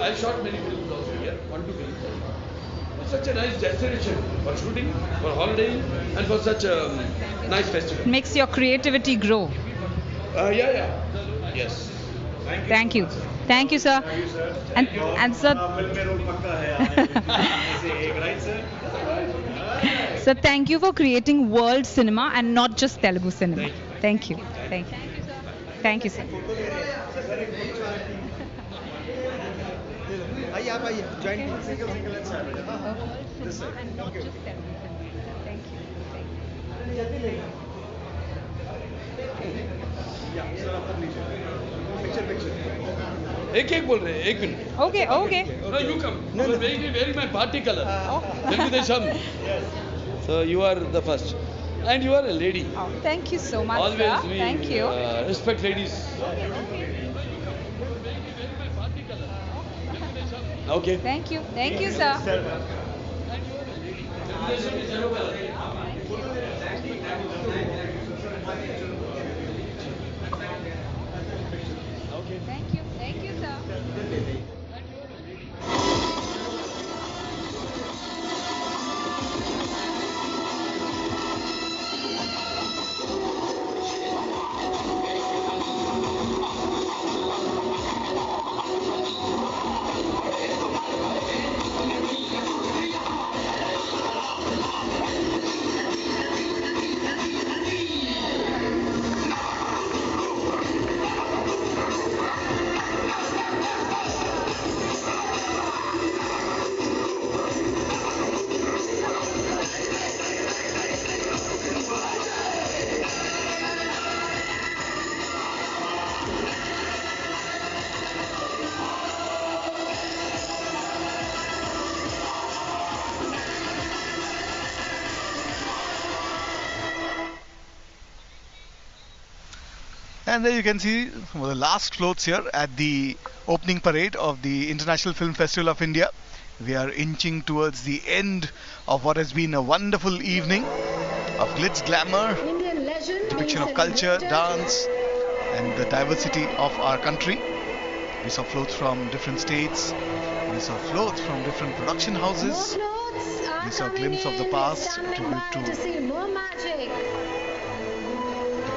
I shot many films also here, 1-2 films. It's such a nice destination for shooting, for holidaying, and for such a nice festival. Makes your creativity grow. Yeah. Yes. Thank you. Thank you, sir. And sir. Sir, thank you for creating world cinema and not just Telugu cinema. Thank you. Thank you. Thank you, sir. आइए आप आइए join एक एक बोल रहे हैं 1 minute Okay, okay. No, you come. You are wearing my party color. Telugudesam. So you are the first. And you are a lady. Thank you so much, Always sir. we Thank you. Respect ladies. Okay. Thank you. Thank you, sir. Thank you. Thank you, sir. And there you can see the last floats here at the opening parade of the International Film Festival of India. We are inching towards the end of what has been a wonderful evening of glitz, glamour, depiction of culture, dance, and the diversity of our country. We saw floats from different states. We saw floats from different production houses. We saw a glimpse of the past, tribute to the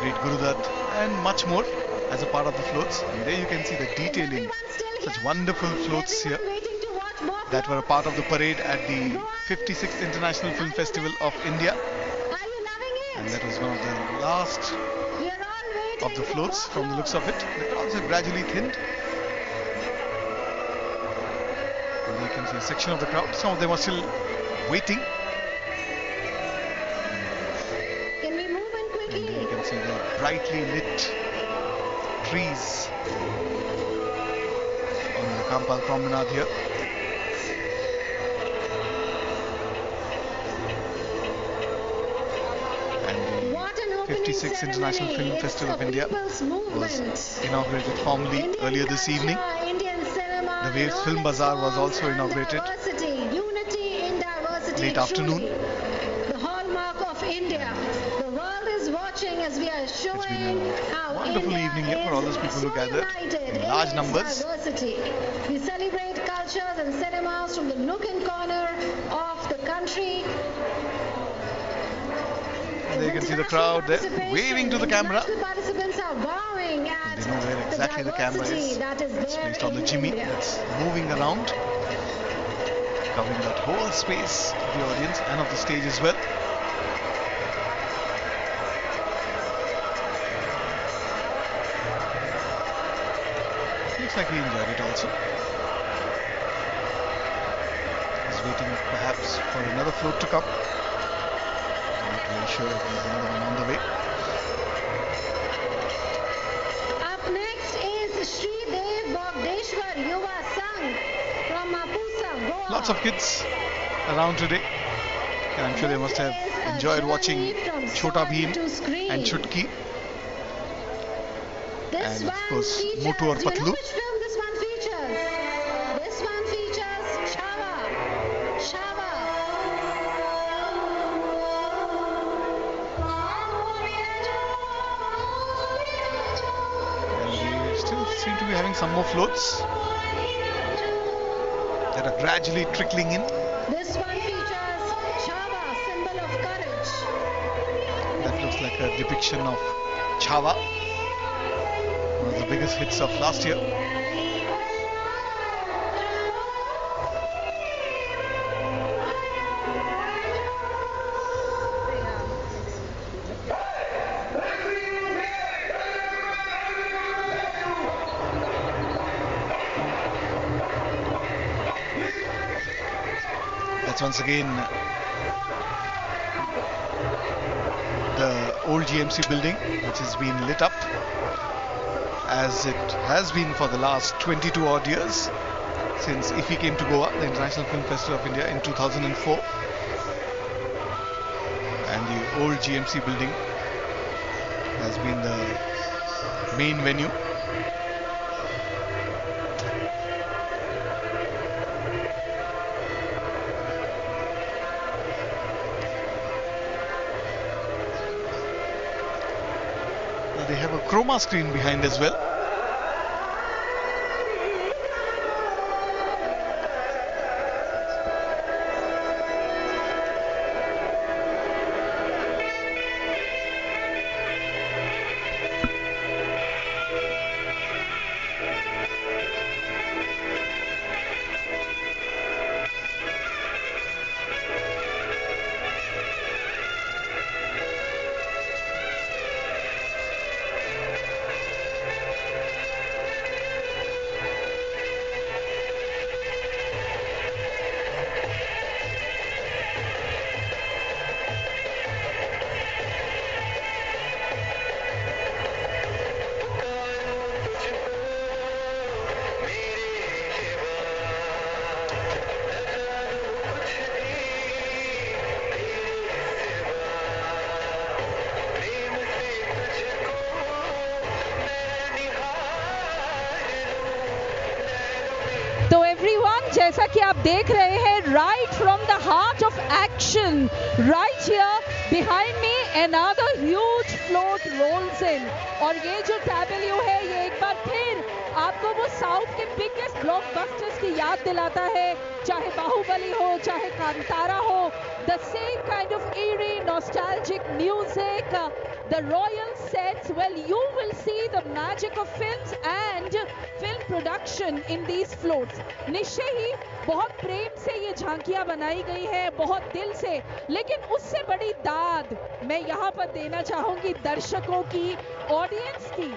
great Guru Dutt, and much more as a part of the floats. And there you can see the detailing, such wonderful floats here that were a part of the parade at the 56th International Film Festival of India. And that was one of the last of the floats from the looks of it. The crowds have gradually thinned. And you can see a section of the crowd. Some of them are still waiting. Can we move in quickly? And you can see the brightly lit trees on the Kampal promenade here. And the 56th International Film Festival of India was inaugurated formally earlier this evening. The Waves Film Bazaar was also inaugurated late afternoon. The hallmark of India. The world is watching as we are showing how Wonderful evening here for all those people who gathered in large numbers. diversity. We celebrate cultures and cinemas from the nook and corner of the country. And there you can see the crowd there waving to the camera. The participants are bowing at They know where exactly the camera is. that is It's there placed on the in jimmy India. that's moving around, covering that whole space of the audience and of the stage as well. Looks like he enjoyed it also. He's waiting perhaps for another float to come. I'm not really sure if there's another one on the way. Up next is Shri Dev Bogdeshwar Yuva Sangh from Mapusa, Goa. Lots of kids around today, and I'm sure they must have enjoyed watching Chhota Bheem and Chutki, and of course Motu or Do you know Patlu. which film this one features? This one features Chava. Chava. And we still seem to be having some more floats that are gradually trickling in. This one features Chava, symbol of courage. That looks like a depiction of Chava, one of the biggest hits of last year. That's once again the old GMC building, which has been lit up as it has been for the last 22 odd years since IFFI came to Goa, the International Film Festival of India, in 2004. And the old GMC building has been the main venue. They have a chroma screen behind as well. तो everyone, जैसा कि आप देख रहे हैं, right from the heart of action, right here behind me another huge float rolls in. और ये जो टैबल्यू है, ये एक बार फिर आपको वो साउथ के बिगेस्ट ब्लॉकबस्टर्स की याद दिलाता है, चाहे बाहुबली हो, चाहे कांतारा हो। The same kind of eerie nostalgic music, the royal sets. Well, you will see the magic of films and film production in these floats. निश्चय ही बहुत प्रेम से ये झांकियां बनाई गई है, बहुत दिल से, लेकिन उससे बड़ी दाद मैं यहाँ पर देना चाहूंगी दर्शकों की, ऑडियंस की,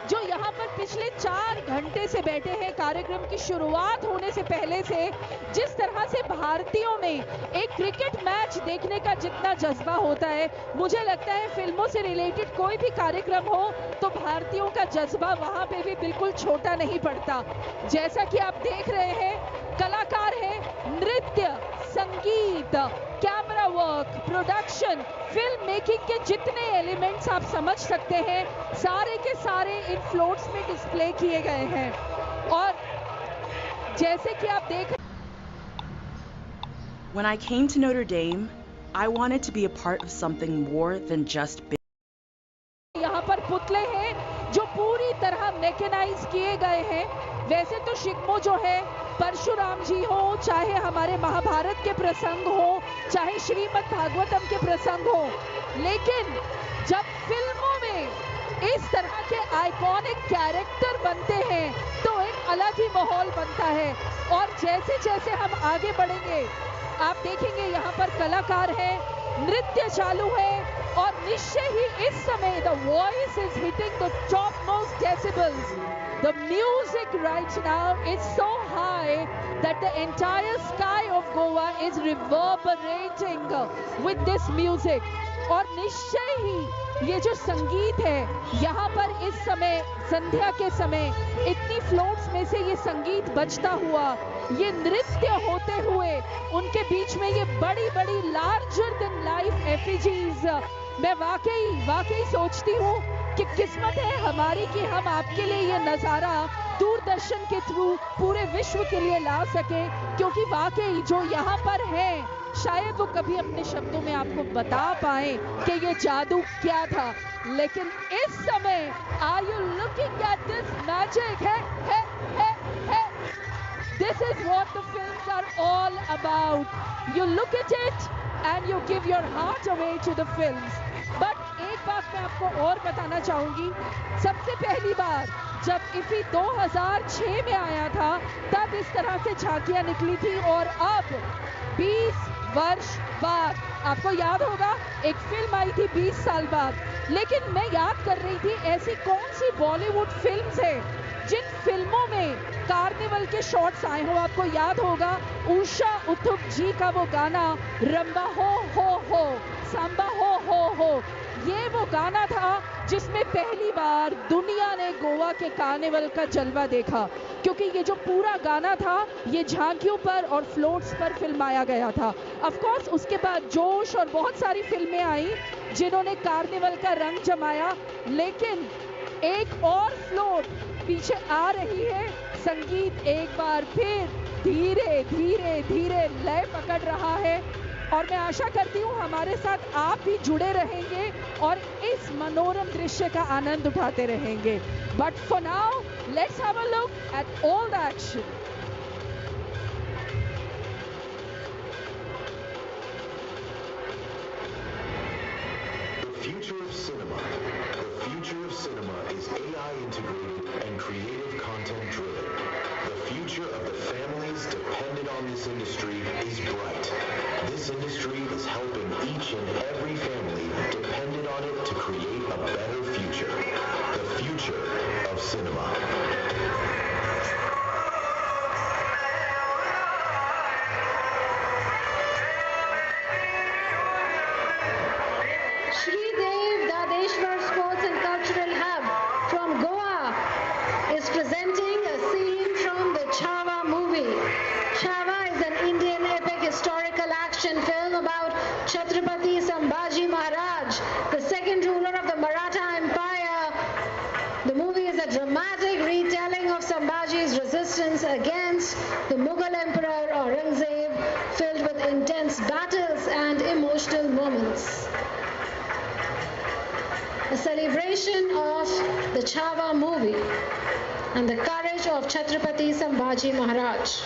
जो यहाँ पर पिछले 4 घंटे से बैठे हैं। कार्यक्रम की शुरुआत होने से पहले से जिस तरह से भारतीयों में एक क्रिकेट मैच देखने का जितना जज्बा होता है, मुझे लगता है फिल्मों से रिलेटेड कोई भी कार्यक्रम हो तो भारतीयों का जज्बा वहां पे भी बिल्कुल छोटा नहीं पड़ता। जैसा कि आप देख रहे हैं, कलाकार है, नृत्य, संगीत, camera work, production, film making के जितने एलिमेंट्स आप समझ सकते हैं, सारे के सारे इन फ्लोट्स में डिस्प्ले किए गए हैं। और जैसे कि आप देख, When I came to Notre Dame, I wanted to be a part of something more than just business. यहाँ पर पुतले हैं जो पूरी तरह मैकेनाइज किए गए हैं। वैसे तो शिग्मो जो है, परशुराम जी हो, चाहे हमारे महाभारत के प्रसंग हो, चाहे श्रीमद् भागवतम के प्रसंग हो, लेकिन जब फिल्मों में इस तरह के आइकॉनिक कैरेक्टर बनते हैं तो एक अलग ही माहौल बनता है। और जैसे जैसे हम आगे बढ़ेंगे, आप देखेंगे यहाँ पर कलाकार है, नृत्य चालू है, और निश्चय ही इस समय the voice is hitting the topmost decibels. The music right now is so high that the entire sky of Goa is reverberating with this music. और निश्चय ही ये जो संगीत है, यहाँ पर इस समय संध्या के समय इतनी फ्लोट्स में से ये संगीत बजता हुआ, ये नृत्य होते हुए, उनके बीच में ये बड़ी बड़ी लार्जर देन लाइफ एफिजीज, मैं वाकई सोचती हूँ कि किस्मत है हमारी कि हम आपके लिए ये नज़ारा दूरदर्शन के थ्रू पूरे विश्व के लिए ला सके, क्योंकि वाकई जो यहाँ पर है, शायद वो कभी अपने शब्दों में आपको बता पाए कि ये जादू क्या था। लेकिन इस समय are you looking at this magic? है this is what the films are all about. You look at it and you give your heart away to the films. But एक बात मैं आपको और बताना चाहूंगी, सबसे पहली बार जब IFFI 2006 में आया था, तब इस तरह से झांकियां निकली थी, और अब 20 वर्ष बाद, आपको याद होगा एक फिल्म आई थी 20 साल बाद। लेकिन मैं याद कर रही थी ऐसी कौन सी बॉलीवुड फिल्म्स है जिन फिल्मों में कार्निवल के शॉट्स आए हो, आपको याद होगा उषा उत्थुप जी का वो गाना रंबा हो सांबा हो, ये वो गाना था जिसमें पहली बार दुनिया ने गोवा के कार्निवल का जलवा देखा, क्योंकि ये जो पूरा गाना था ये झांकियों पर और फ्लोट्स पर फिल्माया गया था। ऑफ कोर्स उसके बाद जोश और बहुत सारी फिल्में आई जिन्होंने कार्निवल का रंग जमाया, लेकिन एक और फ्लोट पीछे आ रही है। संगीत एक बार फिर धीरे धीरे धीरे लय पकड़ रहा है और मैं आशा करती हूँ हमारे साथ आप भी जुड़े रहेंगे और इस मनोरम दृश्य का आनंद उठाते रहेंगे। But for now let's have a look at all the action. Future of cinema. The future of cinema is AI integrated and creative content driven. The future of the families dependent on this industry is bright. This industry is helping each and every family dependent on it to create a better future. The future of cinema. Sports and Cultural Hub from Goa is presenting a scene from the Chava movie. Chava is an Indian epic historical action film about Chhatrapati Sambhaji Maharaj, the second ruler of the Maratha Empire. The movie is a dramatic retelling of Sambhaji's resistance against the Mughal Emperor Aurangzeb, filled with intense battles and emotional moments. A celebration of the Chava movie and the courage of Chhatrapati Sambhaji Maharaj.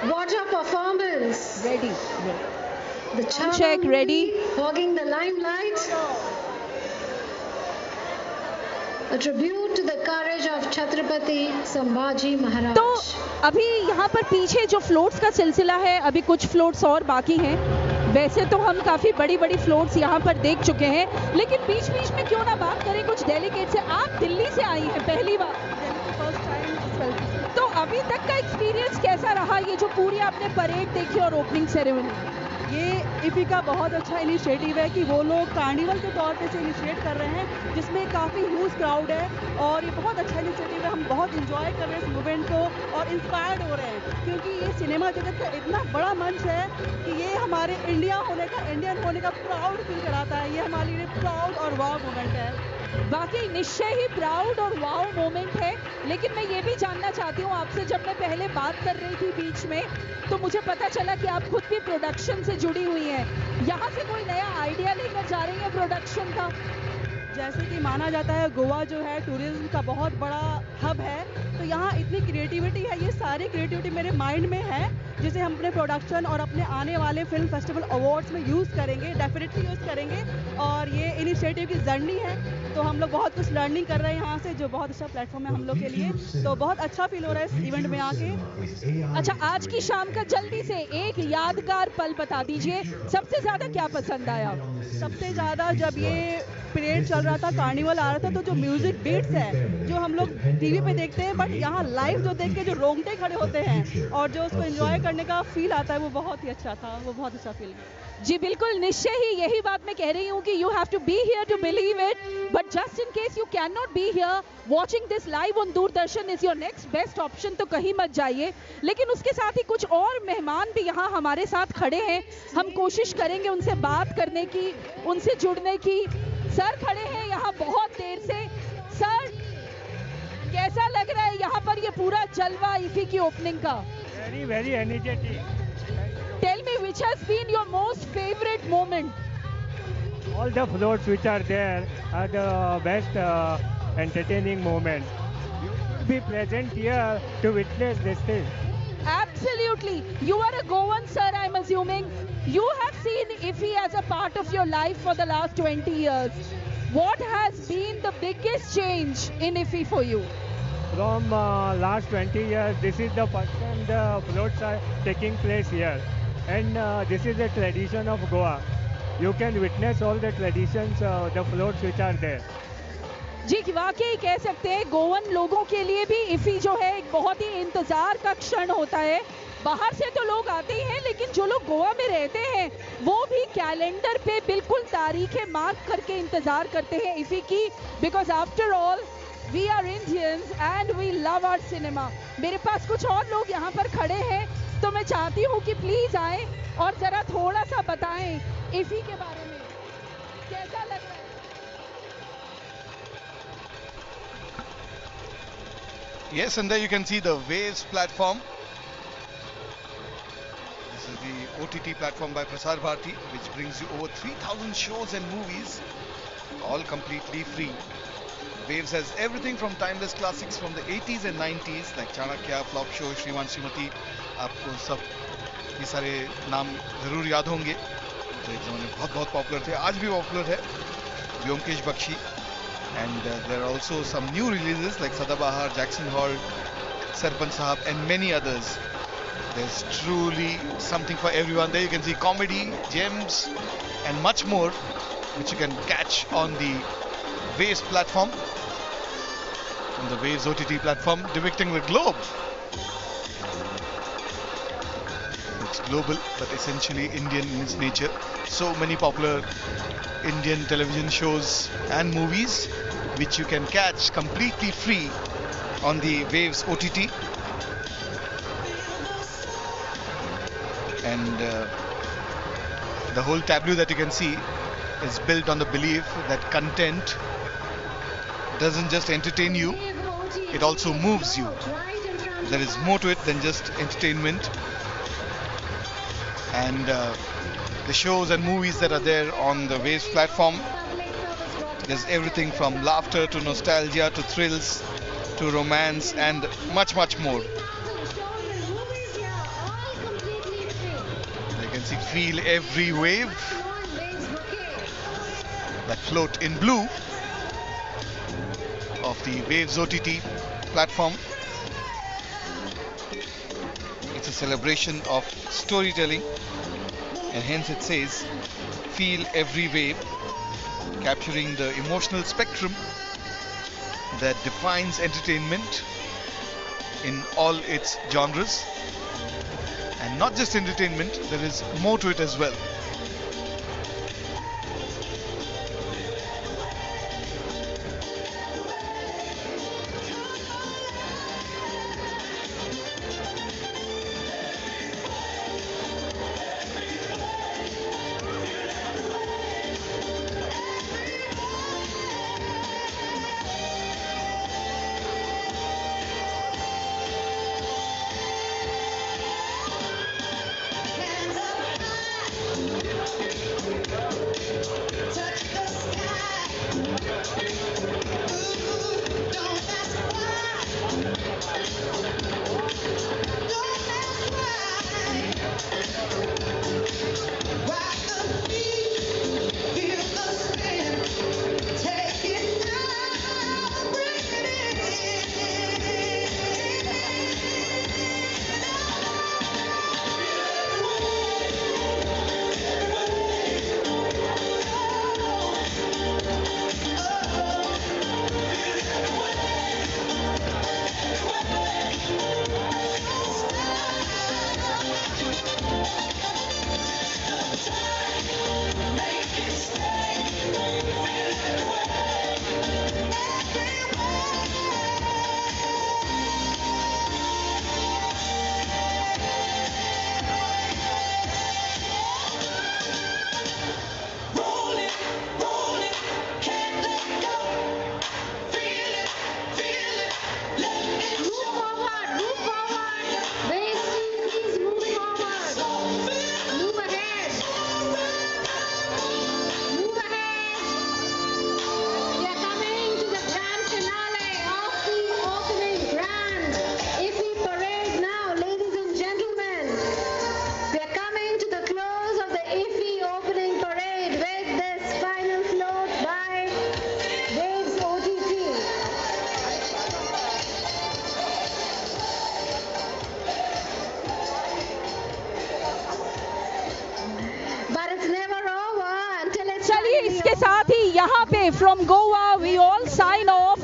What a performance! Ready. The Sound check, ready. Hogging the limelight. A tribute to the courage of Chhatrapati Sambhaji Maharaj. तो अभी यहाँ पर पीछे जो floats का सिलसिला है, अभी कुछ फ्लोट्स और बाकी हैं। वैसे तो हम काफ़ी बड़ी बड़ी फ्लोट्स यहाँ पर देख चुके हैं, लेकिन बीच बीच में क्यों ना बात करें कुछ डेलीगेट से। आप दिल्ली से आई हैं पहली बार, तो अभी तक का एक्सपीरियंस कैसा रहा, ये जो पूरी आपने परेड देखी और ओपनिंग सेरेमनी? ये IFFI का बहुत अच्छा इनिशिएटिव है कि वो लोग कार्निवल के तौर पे से इनिशिएट कर रहे हैं, जिसमें काफ़ी ह्यूज क्राउड है और ये बहुत अच्छा इनिशिएटिव है। हम बहुत इंजॉय कर रहे हैं इस मूवमेंट को और इंस्पायर्ड हो रहे हैं, क्योंकि ये सिनेमा जगत का इतना बड़ा मंच है कि ये हमारे इंडियन होने का प्राउड फील कराता है। ये हमारे लिए प्राउड और वाव मोमेंट है। वाकई निश्चय ही प्राउड और वाव मोमेंट है। लेकिन मैं ये भी जानना चाहती हूँ आपसे, जब मैं पहले बात कर रही थी बीच में, तो मुझे पता चला कि आप खुद भी प्रोडक्शन से जुड़ी हुई हैं। यहाँ से कोई नया आइडिया लेकर जा रही है प्रोडक्शन का? जैसे कि माना जाता है गोवा जो है टूरिज्म का बहुत बड़ा हब है, तो यहाँ इतनी क्रिएटिविटी है। ये सारी क्रिएटिविटी मेरे माइंड में है, जिसे हम अपने प्रोडक्शन और अपने आने वाले फिल्म फेस्टिवल अवार्ड्स में यूज़ करेंगे, डेफिनेटली यूज़ करेंगे। और ये इनिशिएटिव की जर्नी है, तो हम लोग बहुत कुछ लर्निंग कर रहे हैं यहाँ से, जो बहुत अच्छा प्लेटफॉर्म है हम लोग के लिए। तो बहुत अच्छा फील हो रहा है इस इवेंट में आके। अच्छा, आज की शाम का जल्दी से एक यादगार पल बता दीजिए, सबसे ज़्यादा क्या पसंद आया? सबसे ज़्यादा जब ये परेड चल रहा था, कार्निवल आ रहा था, तो जो म्यूजिक बीट्स है जो हम लोग टीवी पे देखते हैं, बट यहाँ लाइव जो देख के जो रोंगटे खड़े होते हैं और जो उसको एंजॉय करने का फील आता है, वो बहुत ही अच्छा था। वो बहुत अच्छा फील। जी बिल्कुल, निश्चय ही यही बात मैं कह रही हूँ कि you have to be here to believe it, but just in case you can not be here, watching this live on Doordarshan is your next best option, तो कहीं मत जाइए। लेकिन उसके साथ ही कुछ और मेहमान भी यहाँ हमारे साथ खड़े हैं, हम कोशिश करेंगे उनसे बात करने की, उनसे जुड़ने की। सर खड़े हैं यहाँ बहुत देर से। सर, कैसा लग रहा है यहाँ पर ये पूरा जलवा IFFI की ओपनिंग का? Very, very energetic. Tell me, which has been your most favorite moment? All the floats which are there are the best entertaining moment. You should be present here to witness this thing. Absolutely. You are a Goan, sir, I'm assuming. You have seen IFFI as a part of your life for the last 20 years. What has been the biggest change in IFFI for you? From last 20 years, this is the first time the floats are taking place here. And this is a tradition of Goa. you can witness all the traditions, the floats which are there. जी कि वाकई कह सकते हैं गोवन लोगों के लिए भी IFFI जो है एक बहुत ही इंतजार का क्षण होता है। बाहर से तो लोग आते ही हैं, लेकिन जो लोग गोवा में रहते हैं वो भी कैलेंडर पे बिल्कुल तारीखें मार्क करके इंतजार करते हैं इफी की, because after all we are Indians and we love our cinema. मेरे पास कुछ और लोग यहाँ पर खड़े हैं, तो मैं चाहती हूँ कि प्लीज आए और जरा थोड़ा सा बताएं इफी के बारे में, कैसा लग रहा है? Yes, and there you can see the Waves platform. This is the OTT platform by Prasar Bharati, which brings you over 3,000 shows and movies, all completely free. Waves has everything from timeless classics from the 80s and 90s like Chanakya, Flop Show, Shriman Srimati. आपको सब ये सारे नाम जरूर याद होंगे जो एक ज़माने में बहुत पॉपुलर थे, आज भी पॉपुलर है। Byomkesh Bakshi. And there are also some new releases like Sadabahar, Jackson Hall, Sarpan Sahab and many others. There's truly something for everyone. There you can see comedy, gems and much more which you can catch on the Waves platform, on the Waves OTT platform depicting the globe. It's global but essentially Indian in its nature. So many popular Indian television shows and movies which you can catch completely free on the Waves OTT. And the whole tableau that you can see is built on the belief that content doesn't just entertain you, it also moves you. There is more to it than just entertainment. And the shows and movies that are there on the Waves platform, there's everything from laughter to nostalgia to thrills to romance and much more. You can see, feel every wave that float in blue of the Waves OTT platform. It's a celebration of storytelling, and hence it says feel every wave, capturing the emotional spectrum that defines entertainment in all its genres. And not just entertainment, there is more to it as well. इसके साथ ही यहाँ पे from Goa we all sign off.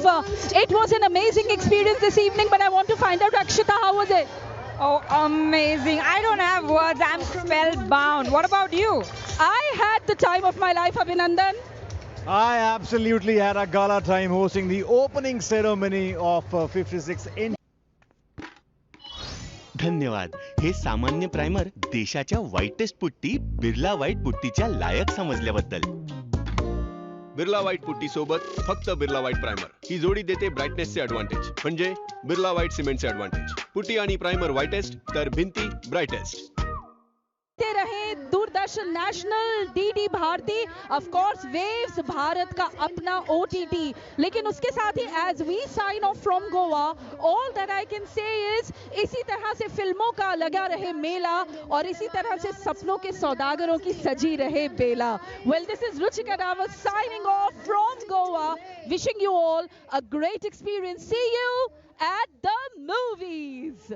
It was an amazing experience this evening, but I want to find out, Akshita, how was it? Oh, amazing. I don't have words. I'm spellbound. What about you? I had the time of my life, Abhinandan. I absolutely had a gala time hosting the opening ceremony of 56 in. धन्यवाद. हे सामान्य primer देशाच्या व्हाईटेस्ट putty Birla white पुट्टीच्या लायक समजल्याबद्दल. Birla white putty सोबत फक्त Birla white primer ही जोडी देते ब्राईटनेसचे advantage, म्हणजे Birla white सिमेंटचे ॲडव्हान्टेज. पुट्टी आणि प्रायमर व्हाईटेस्ट तर भिंती ब्राईटेस्ट. देखते रहे Doordarshan national, DD Bharati, of course waves Bharat का अपना OTT. लेकिन उसके साथ ही as we sign off from Goa, all that I can say is इसी तरह से फिल्मों का लगा रहे मेला और इसी तरह से सपनों के सौदागरों की सजी रहे बेला. Well, this is Ruchika Rawat signing off from Goa, wishing you all a great experience. See you at the movies.